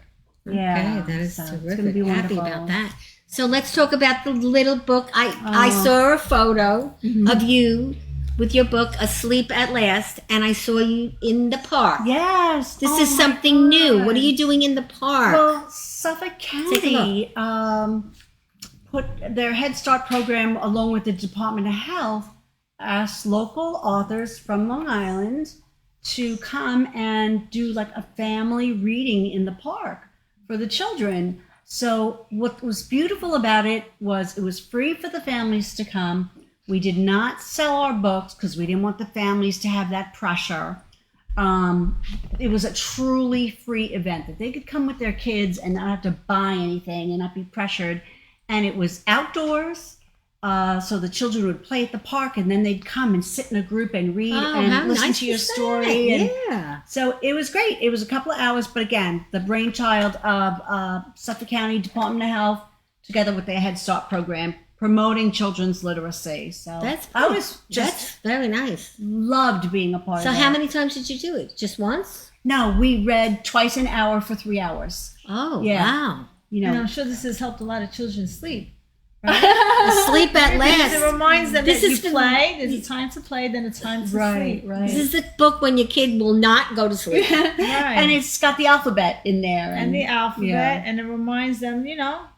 Yeah. Okay, that is so it's terrific. gonna be Happy wonderful. about that. So let's talk about the little book. I saw a photo of you with your book, Asleep at Last, and I saw you in the park. Yes. This oh is my something new. God. What are you doing in the park? Well, Suffolk Take a County put their Head Start program along with the Department of Health asked local authors from Long Island to come and do like a family reading in the park for the children. So what was beautiful about it was free for the families to come. We did not sell our books because we didn't want the families to have that pressure. It was a truly free event that they could come with their kids and not have to buy anything and not be pressured. And it was outdoors. So the children would play at the park and then they'd come and sit in a group and read how and listen nice to your is that? story. And Yeah. so it was great. It was a couple of hours, but again, the brainchild of Suffolk County Department of Health together with their Head Start program promoting children's literacy. So That's I was that's very nice. loved being a part So of how that. many times did you do it? Just once? No, we read twice an hour for 3 hours. Oh, Yeah. wow. And I'm sure this has helped a lot of children sleep. Asleep at Because it Last. reminds them This that is you play. There's a time to play, then a time to sleep. Right. This is the book when your kid will not go to sleep. Right. And it's got the alphabet in there. And the alphabet, yeah. and it reminds them,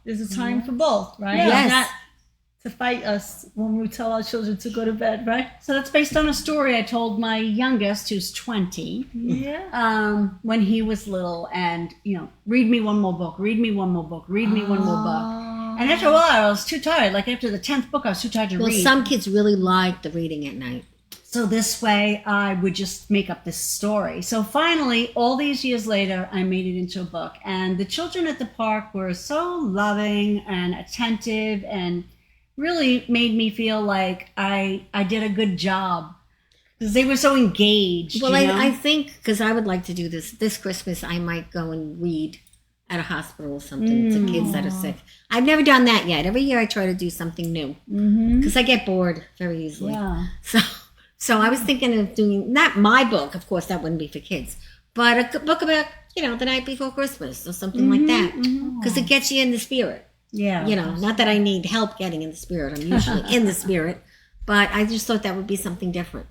there's a time for both, right? Yes. It's not to fight us when we tell our children to go to bed, right? So that's based on a story I told my youngest, who's 20, Yeah. when he was little, and read me one more book, read me one more book, read me one more book. And after a while, I was too tired. Like after the 10th book, I was too tired to Well, read. some kids really like the reading at night. So this way, I would just make up this story. So finally, all these years later, I made it into a book. And the children at the park were so loving and attentive and really made me feel like I did a good job. Because they were so engaged. Well, you know? I think, because I would like to do this Christmas, I might go and read at a hospital or something to kids that are sick. I've never done that yet. Every year I try to do something new because I get bored very easily. Yeah. So I was thinking of doing, not my book, of course, that wouldn't be for kids, but a book about, the night before Christmas or something like that. Because it gets you in the spirit. Yeah. Not that I need help getting in the spirit. I'm usually in the spirit, but I just thought that would be something different,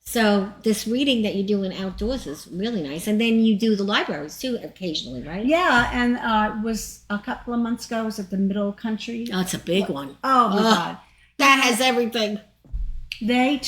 So this reading that you do in outdoors is really nice. And then you do the libraries too occasionally, right? Yeah, and it was a couple of months ago. I was at the Middle Country. Oh, it's a big one. Oh my God. That has everything. They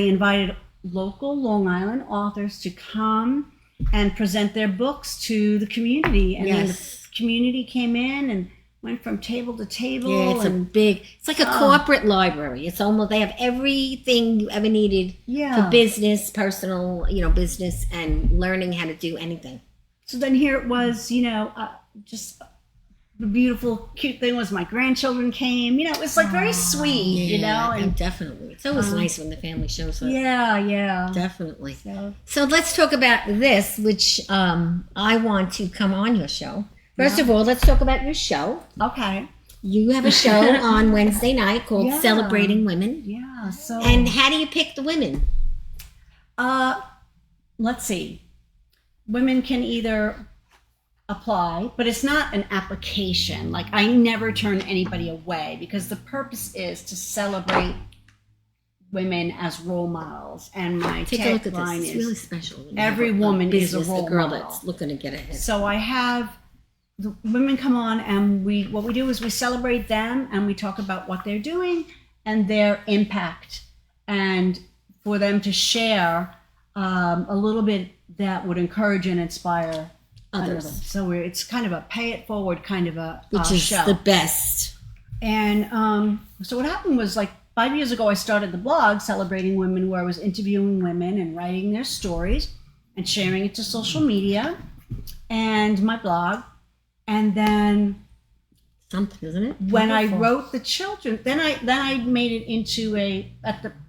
invited local Long Island authors to come and present their books to the community. And then the Yes. community came in and went from table to table. Yeah, it's like a corporate library. It's almost, they have everything you ever needed for business, personal, business and learning how to do anything. So then here it was, just the beautiful, cute thing was my grandchildren came. You know, it was like very sweet, you know. and And definitely. It's always nice when the family shows up. yeah. Definitely. So, So let's talk about this, which I want to come on your show. First of all, let's talk about your show. okay. You have a show on Wednesday night called Yeah. Celebrating Women. Yeah. So And how do you pick the women? let's see. Women can either apply, but it's not an application. Like I never turn anybody away because the purpose is to celebrate women as role models. And my Take a look at tagline this. It's is really special. when you every have woman is a business, role the girl model. that's looking to get ahead. So I have the women come on, and what we do is we celebrate them, and we talk about what they're doing and their impact, and for them to share a little bit that would encourage and inspire Others. others. So it's kind of a pay it forward kind of a Which is show. the best. And so what happened was like 5 years ago, I started the blog Celebrating Women, where I was interviewing women and writing their stories and sharing it to social media and my blog. And then Something, isn't it? when I Wonderful. wrote the children, then I made it into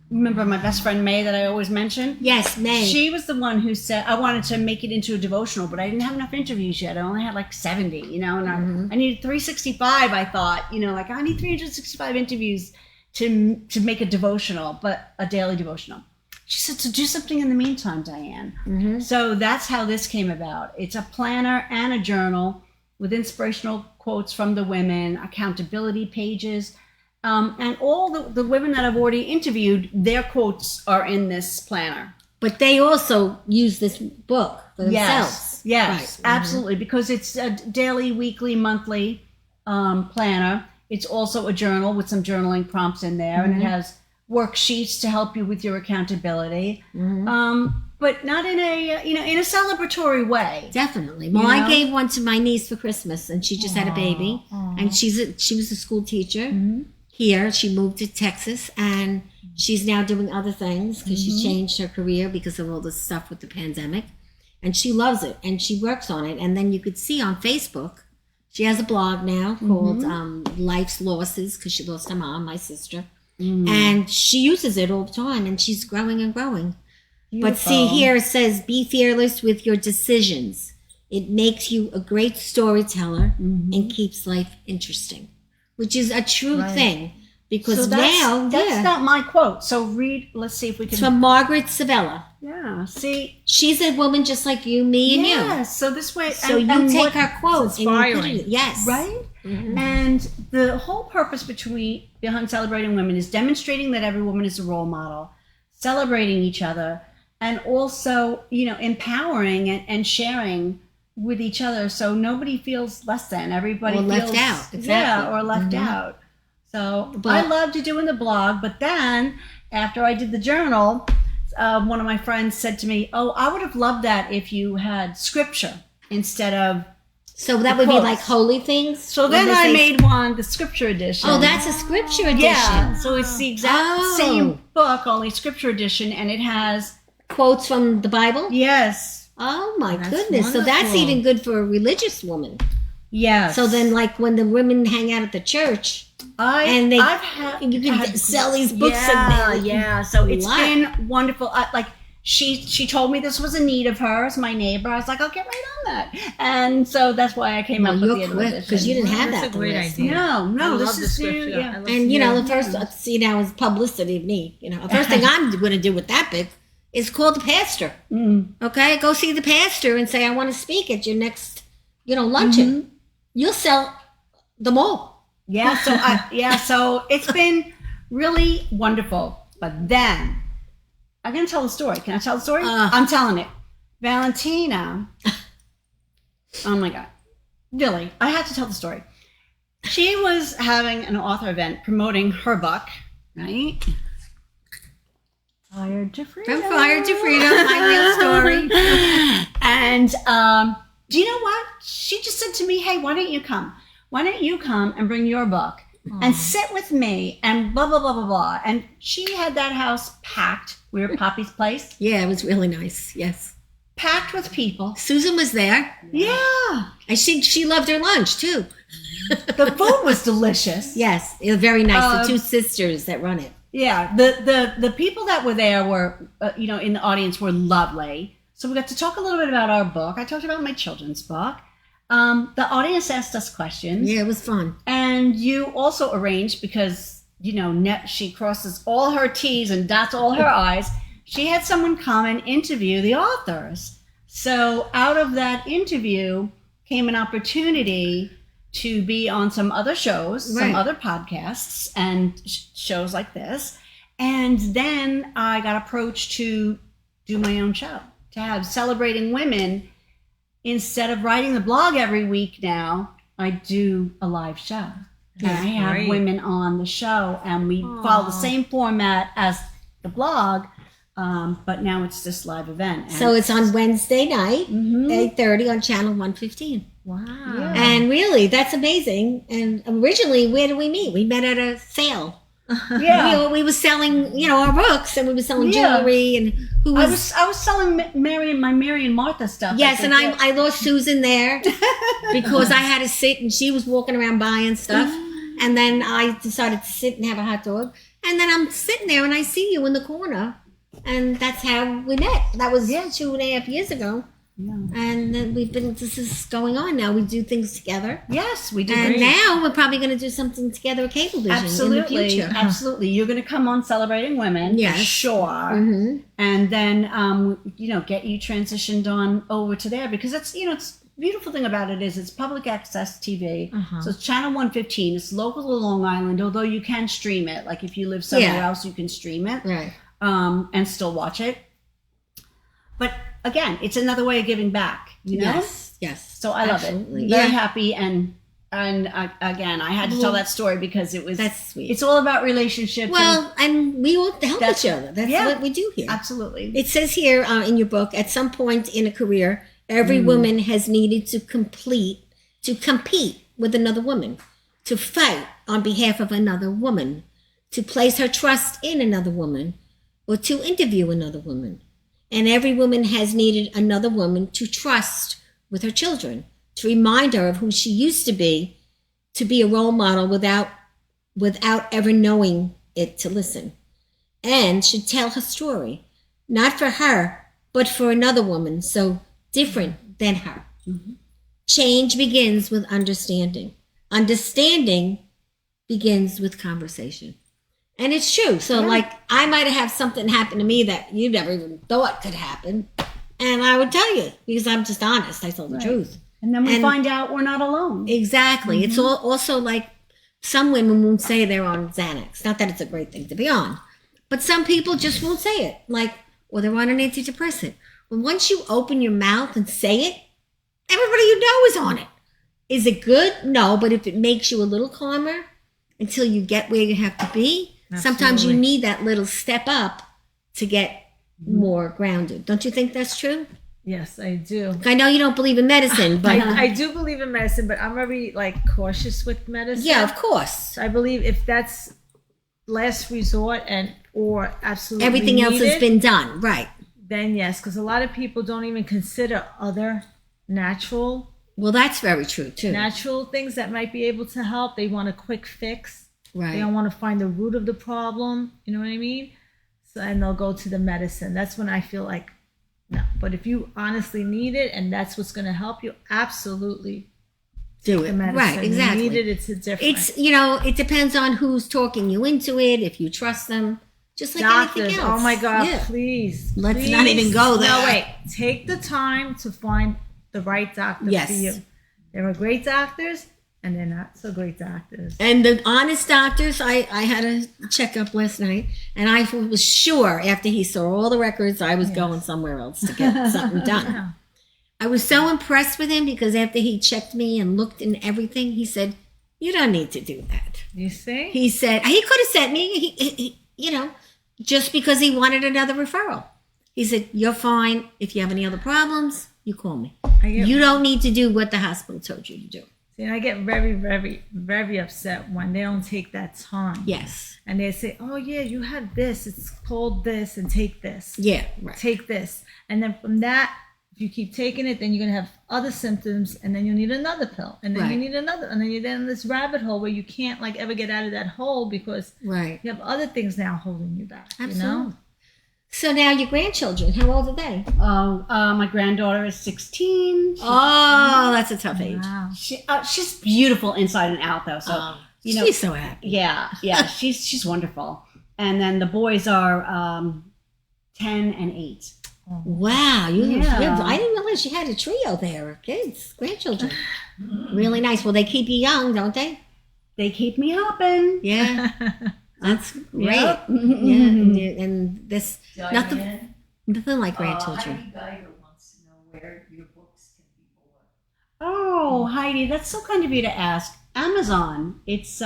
remember my best friend May that I always mention? Yes, May. She was the one who said I wanted to make it into a devotional, but I didn't have enough interviews yet. I only had like 70, you know, and I needed 365. I thought, you know, like I need 365 interviews to make a devotional, but a daily devotional. She said to do something in the meantime, Diane. So that's how this came about. It's a planner and a journal with inspirational quotes from the women, accountability pages. And all the women that I've already interviewed, their quotes are in this planner. But they also use this book for themselves. Yes, Right. absolutely. Because it's a daily, weekly, monthly planner. It's also a journal with some journaling prompts in there, and it has worksheets to help you with your accountability. But not in a in a celebratory way. Definitely. Well, You know? I gave one to my niece for Christmas, and she just had a baby, and she was a school teacher here. She moved to Texas, and she's now doing other things because she changed her career because of all this stuff with the pandemic, and she loves it, and she works on it. And then you could see on Facebook, she has a blog now called Life's Losses because she lost her mom, my sister, and she uses it all the time, and she's growing and growing. But see, here it says, be fearless with your decisions. It makes you a great storyteller and keeps life interesting, which is a true thing. Because So that's now, not my quote. So read. Let's see if we can. it's from Margaret Savella. Yeah. See. She's a woman just like you, me, and you. Yes. So this way. So and you take what- her quote and you put inspiring. it. Yes. Right? And the whole purpose behind Celebrating Women is demonstrating that every woman is a role model, celebrating each other, and also, empowering and sharing with each other so nobody feels less than. Everybody Or left feels, out. Exactly. Yeah, or left out. So I loved doing the blog, but then after I did the journal, one of my friends said to me, "Oh, I would have loved that if you had scripture instead of." So that would be quotes. like holy things? So When then they I say- made one, the scripture edition. Oh, that's a scripture edition. yeah. So it's the exact Oh. same book, only scripture edition, and it has Quotes from the Bible? yes, Oh, my That's goodness. So that's wonderful. even good for a religious woman. yes. So then, like, when the women hang out at the church, and you can sell these books in there. Yeah, so it's Lot. been wonderful. She told me this was a need of hers, my neighbor. I was like, I'll get right on that, and so that's why I came Well, up with you're the quick edition. because you didn't have That's that. a the great last idea. time. No, I this love the is scripture. new. Yeah. I love And Yeah. the first now is publicity of me. First thing I'm going to do with that book is call the pastor. Okay, go see the pastor and say I want to speak at your next, luncheon. You'll sell them all. Yeah, so it's been really wonderful. But then I'm gonna tell the story. Can I tell the story? I'm telling it. Valentina. Oh my God. Really, I have to tell the story. She was having an author event promoting her book, right? Fired to Freedom. From Fire to Freedom, my real story. And do you know what? She just said to me, "Hey, why don't you come? Why don't you come and bring your book and sit with me and blah, blah, blah, blah, blah." And she had that house packed. We were at Poppy's place. Yeah, it was really nice. Yes. packed with people. Susan was there, Yeah. and she loved her lunch too. The food was delicious. Yes, it was very nice. The two sisters that run it. Yeah. The people that were there were, in the audience were lovely. So we got to talk a little bit about our book. I talked about my children's book. The audience asked us questions. Yeah, it was fun. And you also arranged, because, she crosses all her T's and dots all her I's. She had someone come and interview the authors. So out of that interview came an opportunity to be on some other shows, some other podcasts and shows like this. And then I got approached to do my own show, to have Celebrating Women. Instead of writing the blog every week now, I do a live show. And I have women on the show, and we follow the same format as the blog, but now it's this live event. And So it's on Wednesday night, 8:30 on Channel 115. Wow. Yeah. And really, that's amazing. And originally, where did we meet? We met at a sale. Yeah. We were selling, our books, and we were selling jewelry, and who was... I was selling Mary and Martha stuff. Yes, and I lost Susan there because I had to sit, and she was walking around buying stuff. And then I decided to sit and have a hot dog. And then I'm sitting there, and I see you in the corner. And that's how we met. That was 2.5 years ago. Yeah. And then this is going on now. We do things together. Yes, we do. And great. now we're probably going to do something together at Cablevision Absolutely, in the future. absolutely. You're going to come on Celebrating Women, Yes. for sure, and then get you transitioned on over to there, because it's it's the beautiful thing about it is it's public access TV, so it's Channel 115. It's local to Long Island, although you can stream it. Like if you live somewhere else, you can stream it, Right. and still watch it. But again, it's another way of giving back. Yes. So I love Absolutely. it. Very Yeah. happy, and again, I had to tell that story because it was. That's sweet. It's all about relationships. Well, and we all help That's- each other. That's yeah. what we do here. Absolutely. It says here in your book, at some point in a career, every woman has needed to compete with another woman, to fight on behalf of another woman, to place her trust in another woman, or to interview another woman. And every woman has needed another woman to trust with her children, to remind her of who she used to be a role model without ever knowing it, to listen, and should tell her story, not for her, but for another woman so different than her. Change begins with understanding. Understanding begins with conversation. And it's true. So like I might have something happen to me that you never even thought could happen. And I would tell you because I'm just honest. I told the truth. And then we find out we're not alone. Exactly. It's also like some women won't say they're on Xanax. Not that it's a great thing to be on. But some people just won't say it. Like, or they're on an antidepressant. Well, once you open your mouth and say it, everybody you know is on it. Is it good? No. But if it makes you a little calmer until you get where you have to be, sometimes you need that little step up to get more grounded. Don't you think that's true? Yes, I do. I know you don't believe in medicine, but I do believe in medicine, but I'm very cautious with medicine. yeah, of course. So I believe if that's last resort or absolutely Everything else has needed, been done, right? then yes, because a lot of people don't even consider other natural Well, that's very true too. things that might be able to help. They want a quick fix. They Right. don't want to find the root of the problem. You know what I mean? So and they'll go to the medicine. That's when I feel like no. But if you honestly need it and that's what's going to help you, absolutely Do the it. medicine. Right, exactly. You need it. It's a different. It's, it depends on who's talking you into it, if you trust them, just like Doctors. anything else. Oh my God! Yeah. Please, Let's not even go there. No, wait. Take the time to find the right doctor Yes. for you. There are great doctors, and they're not so great doctors. And the honest doctors, I had a checkup last night, and I was sure after he saw all the records, I was going somewhere else to get something done. Yeah. I was so impressed with him because after he checked me and looked in everything, he said, "You don't need to do that." You see? He said, he could have sent me, he just because he wanted another referral. He said, "You're fine. If you have any other problems, you call me. You don't need to do what the hospital told you to do." See, and I get very, very, very upset when they don't take that time. Yes. And they say, "Oh yeah, you had this. It's called this, and take this. Yeah, right. Take this." And then from that, if you keep taking it, then you're going to have other symptoms, and then you'll need another pill, and then you need another, and then you're in this rabbit hole where you can't like ever get out of that hole because you have other things now holding you back. Absolutely. You know? So now your grandchildren, how old are they? My granddaughter is 16. Oh, that's a tough age. Wow. She's beautiful inside and out, though. So she's so happy. Yeah, she's wonderful. And then the boys are 10 and 8. Wow, I didn't realize you had a trio there of kids, grandchildren. Really nice. Well, they keep you young, don't they? They keep me hopping. Yeah, that's great. Yep. Yeah, and this Diane, nothing like grandchildren. Heidi Geiger wants to know where your books can be bought. Oh, Heidi, that's so kind of you to ask. Amazon. It's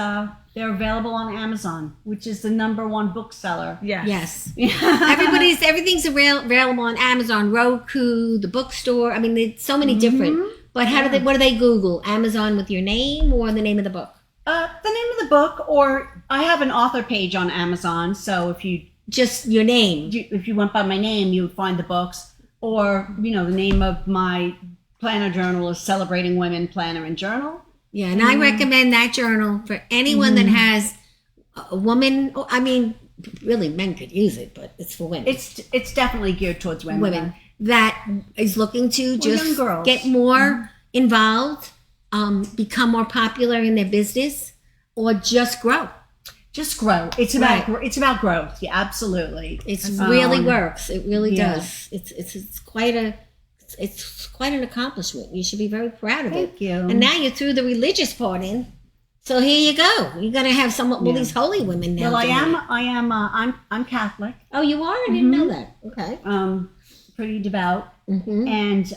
they're available on Amazon, which is the #1 bookseller. Yes. Everything's available on Amazon, Roku, the bookstore. I mean, there's so many different. But what do they Google? Amazon with your name or the name of the book? The name of the book, or I have an author page on Amazon. So if you just your name, if you went by my name, you would find the books. Or the name of my planner journal is Celebrating Women Planner and Journal. Yeah, and I recommend that journal for anyone that has a woman. I mean, really, men could use it, but it's for women. It's definitely geared towards women that is looking to just young girls. Get more involved, become more popular in their business, or just grow. Just grow. It's about growth. Yeah, absolutely. It really works. It really does. It's quite an accomplishment. You should be very proud of it. Thank you. And now you threw the religious part in. So here you go. You're gonna have some all these holy women now. Well, I'm Catholic. Oh, you are? I didn't know that. Okay. Pretty devout, and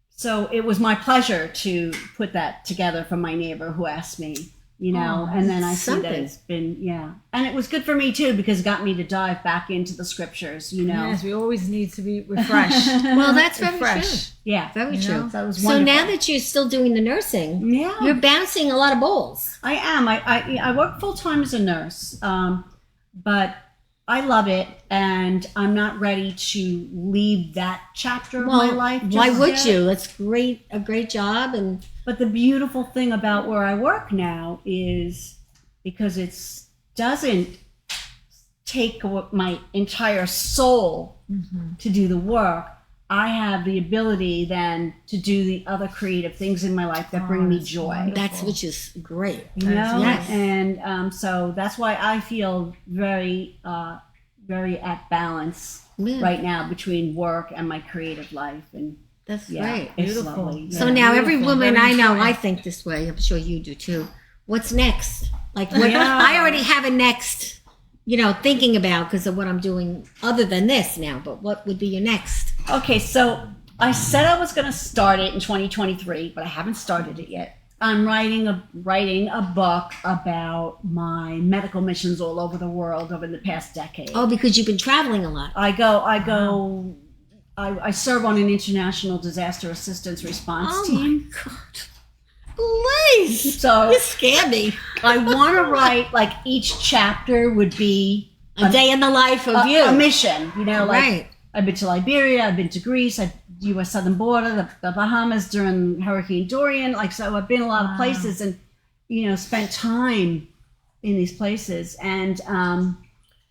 so it was my pleasure to put that together for my neighbor who asked me. And then I see that it's been, and it was good for me too, because it got me to dive back into the scriptures, Yes, we always need to be refreshed. Well, that's very Fresh. true. Yeah. Very true. That was so wonderful. now that you're still doing the nursing, you're bouncing a lot of balls. I am. I work full-time as a nurse, but I love it, and I'm not ready to leave that chapter of my life. Why would you? That's a great job. But the beautiful thing about where I work now is because it doesn't take my entire soul to do the work. I have the ability then to do the other creative things in my life that bring me joy. Which is great. Yes. And so that's why I feel very, very at balance right now between work and my creative life. And that's great. It's Beautiful. lovely. So now every woman I know, I think this way. I'm sure you do too. What's next? Like I already have a next, thinking about because of what I'm doing other than this now. But what would be your next? Okay, so I said I was going to start it in 2023, but I haven't started it yet. I'm writing a book about my medical missions all over the world over the past decade. Oh, because you've been traveling a lot. I serve on an international disaster assistance response team. Oh my God. Please. So you scare me. I want to write, like, each chapter would be a day in the life of you. A mission, right. I've been to Liberia, I've been to Greece, U.S. southern border, the Bahamas during Hurricane Dorian. So I've been a lot of places and, spent time in these places and,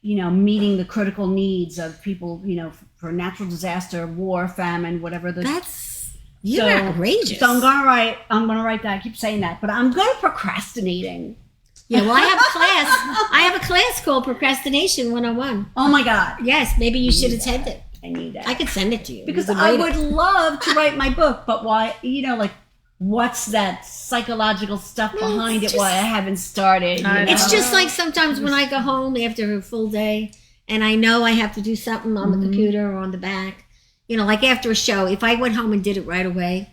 meeting the critical needs of people, for natural disaster, war, famine, whatever. You're outrageous. So I'm gonna write that. I keep saying that, but I'm good at procrastinating. Yeah, well, I have a class called Procrastination 101. Oh my God. Yes, maybe you should attend it. I need that. I could send it to you. Because I would love to write my book, but why, what's that psychological stuff behind it, why I haven't started? It's just like sometimes when I go home after a full day and I know I have to do something on the computer or on the back, like after a show, if I went home and did it right away,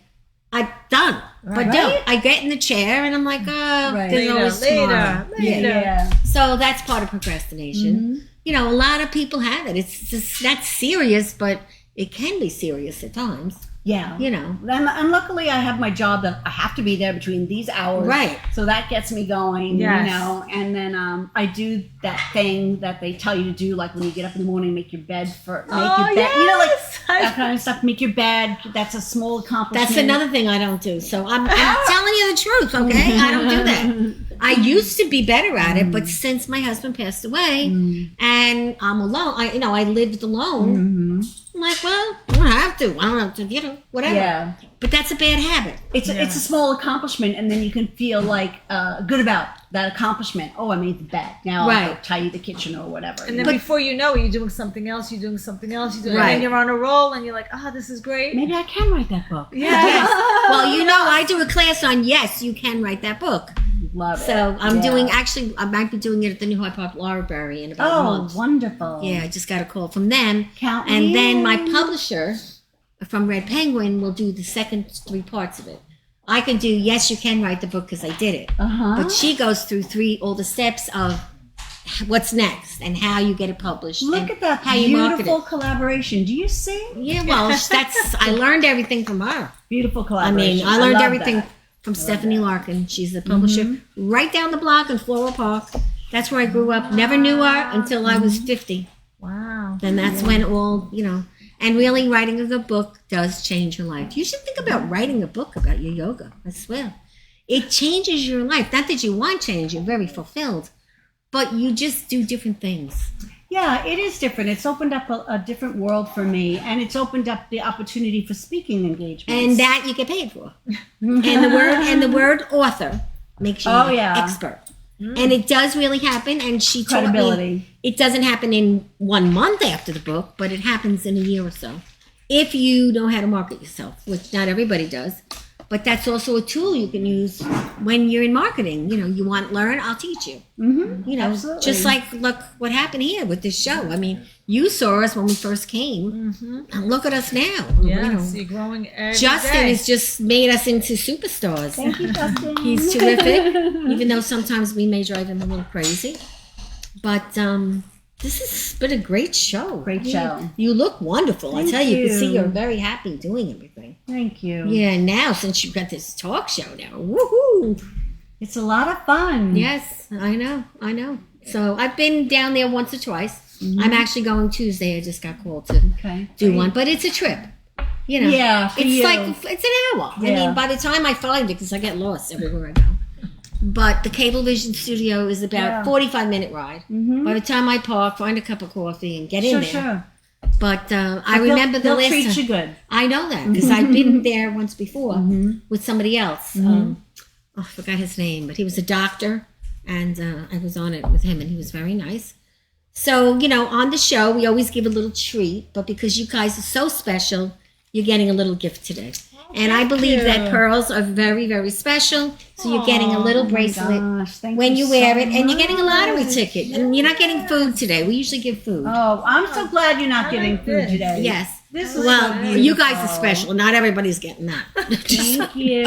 I'm done. Right. But don't. I get in the chair and I'm like, there's always tomorrow. Later. So that's part of procrastination. A lot of people have it. It's just not serious, but it can be serious at times. Yeah. And luckily I have my job that I have to be there between these hours. Right. So that gets me going, and then I do that thing that they tell you to do, like when you get up in the morning, make your bed. Yes. that kind of stuff. Make your bed. That's a small accomplishment. That's another thing I don't do. So I'm telling you the truth, okay? I don't do that. I used to be better at it, but since my husband passed away and I'm alone, I lived alone. I'm like, well, I don't have to. I don't have to, whatever. Yeah. But that's a bad habit. It's a small accomplishment, and then you can feel like good about that accomplishment. Oh, I made the bed. Now I'll go tidy the kitchen or whatever. And then before you know it, you're doing something else. You're doing something else. And then you're on a roll, and you're like, this is great. Maybe I can write that book. Yeah. Yes. Well, I do a class on yes, you can write that book. Love it. So I'm doing, actually, I might be doing it at the New Hyde Park Library in about a month. Oh, wonderful. Yeah, I just got a call from them. Count and me then in. my publisher from Red Penguin will do the second 3 parts of it. I can do yes, you can write the book because I did it. But she goes through all the steps of what's next and how you get it published. Look at that how you market beautiful it. collaboration. Do you see? Yeah, well, I learned everything from her. Beautiful collaboration. I learned love everything that. from Stephanie Larkin. She's the publisher right down the block in Floral Park. That's where I grew up. Never knew her until I was 50. Wow. Then that's when all, and really writing a good book does change your life. You should think about writing a book about your yoga. I swear. It changes your life. Not that you want change. You're very fulfilled. But you just do different things. Yeah, it is different. It's opened up a different world for me, and it's opened up the opportunity for speaking engagements. And that you get paid for. and the word author makes you an expert. And it does really happen. And she told me it doesn't happen in 1 month after the book, but it happens in a year or so. If you know how to market yourself, which not everybody does. But that's also a tool you can use when you're in marketing. You want to learn, I'll teach you. Absolutely. Just like, look what happened here with this show. I mean, you saw us when we first came, and look at us now. Yes, you're growing every Justin day. has just made us into superstars. Thank you, Justin. He's terrific, even though sometimes we may drive him a little crazy. But this has been a great show. Great show. You look wonderful. Thank I tell you, you can you. see you're very happy doing everything. Thank you. Yeah, now since you've got this talk show now, woohoo! It's a lot of fun. Yes, I know. So I've been down there once or twice. I'm actually going Tuesday. I just got called to do one, but it's a trip. Yeah, for it's you. it's an hour. Yeah. I mean, by the time I find it, because I get lost everywhere I go. But the Cablevision studio is about 45-minute ride. By the time I park, find a cup of coffee and get in there. Sure. But I remember the they'll last treat time. you good. I know that because I've been there once before with somebody else. I forgot his name, but he was a doctor, and I was on it with him, and he was very nice. So, on the show, we always give a little treat, but because you guys are so special, you're getting a little gift today. And I believe that pearls are very, very special. So you're getting a little bracelet when you wear it, and you're getting a lottery ticket. And you're not getting food today. We usually give food. Oh, I'm so glad you're not getting food today. Yes. This is Well, so you guys are beautiful. special. Not everybody's getting that. Thank you.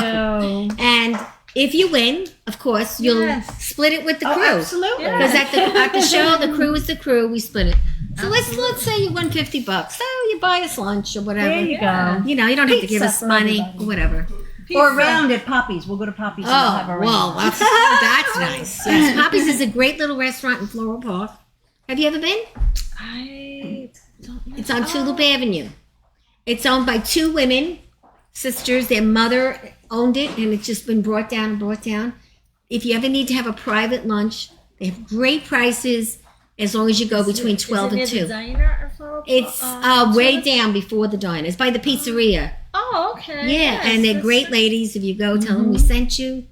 And if you win, of course, you'll split it with the crew. Absolutely. Because at the show, the crew is the crew. We split it. So let's say you won $50. So you buy us lunch or whatever. There you go. You don't have to give Pizza us for money everybody. or whatever. Or around at Poppy's. We'll go to Poppy's and we'll have a well, round. that's nice. Yes, Poppy's is a great little restaurant in Floral Park. Have you ever been? I don't know. It's on Tulip Avenue. It's owned by 2 women, sisters. Their mother owned it, and it's just been brought down and brought down. If you ever need to have a private lunch, they have great prices as long as you go between 12 and 2. It's way down before the diner. It's by the pizzeria. Oh, okay. Yeah, Yes, and they're that's- great ladies. If you go, tell them we sent you.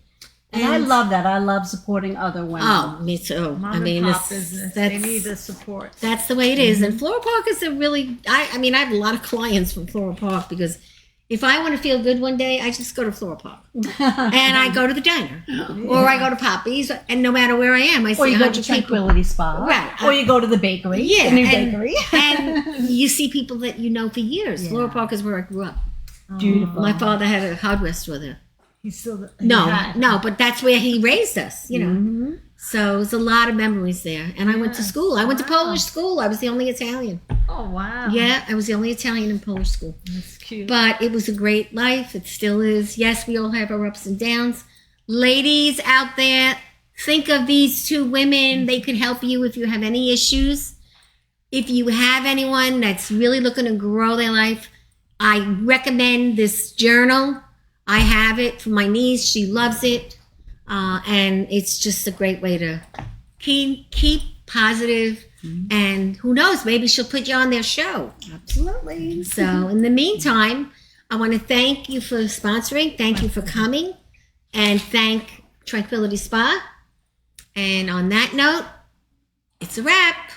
And I love that. I love supporting other women. Oh, me too. Mom I mean, and pop it's- business. They need the support. that's the way it is. And Floral Park is a really, I mean, I have a lot of clients from Floral Park because if I want to feel good one day, I just go to Floral Park. And I go to the diner. Or I go to Poppy's. And no matter where I am, I Or see you go 100 to people. Tranquility Spa. Right. Or you go to the bakery. Yeah. The new and, bakery. and you see people that you know for years. Floral Park is where I grew up. Beautiful. My father had a hardware store there. He's still No, but that's where he raised us, So it was a lot of memories there. And I went to school. I went to Polish school. I was the only Italian. Oh wow. Yeah, I was the only Italian in Polish school. That's cute. But it was a great life. It still is. Yes, we all have our ups and downs. Ladies out there, think of these 2 women. They could help you if you have any issues. if you have anyone that's really looking to grow their life, I recommend this journal. I have it for my niece. She loves it. And it's just a great way to keep positive. And who knows, maybe she'll put you on their show. Absolutely. So in the meantime, I want to thank you for sponsoring. Thank you for coming. And thank Tranquility Spa. And on that note, it's a wrap.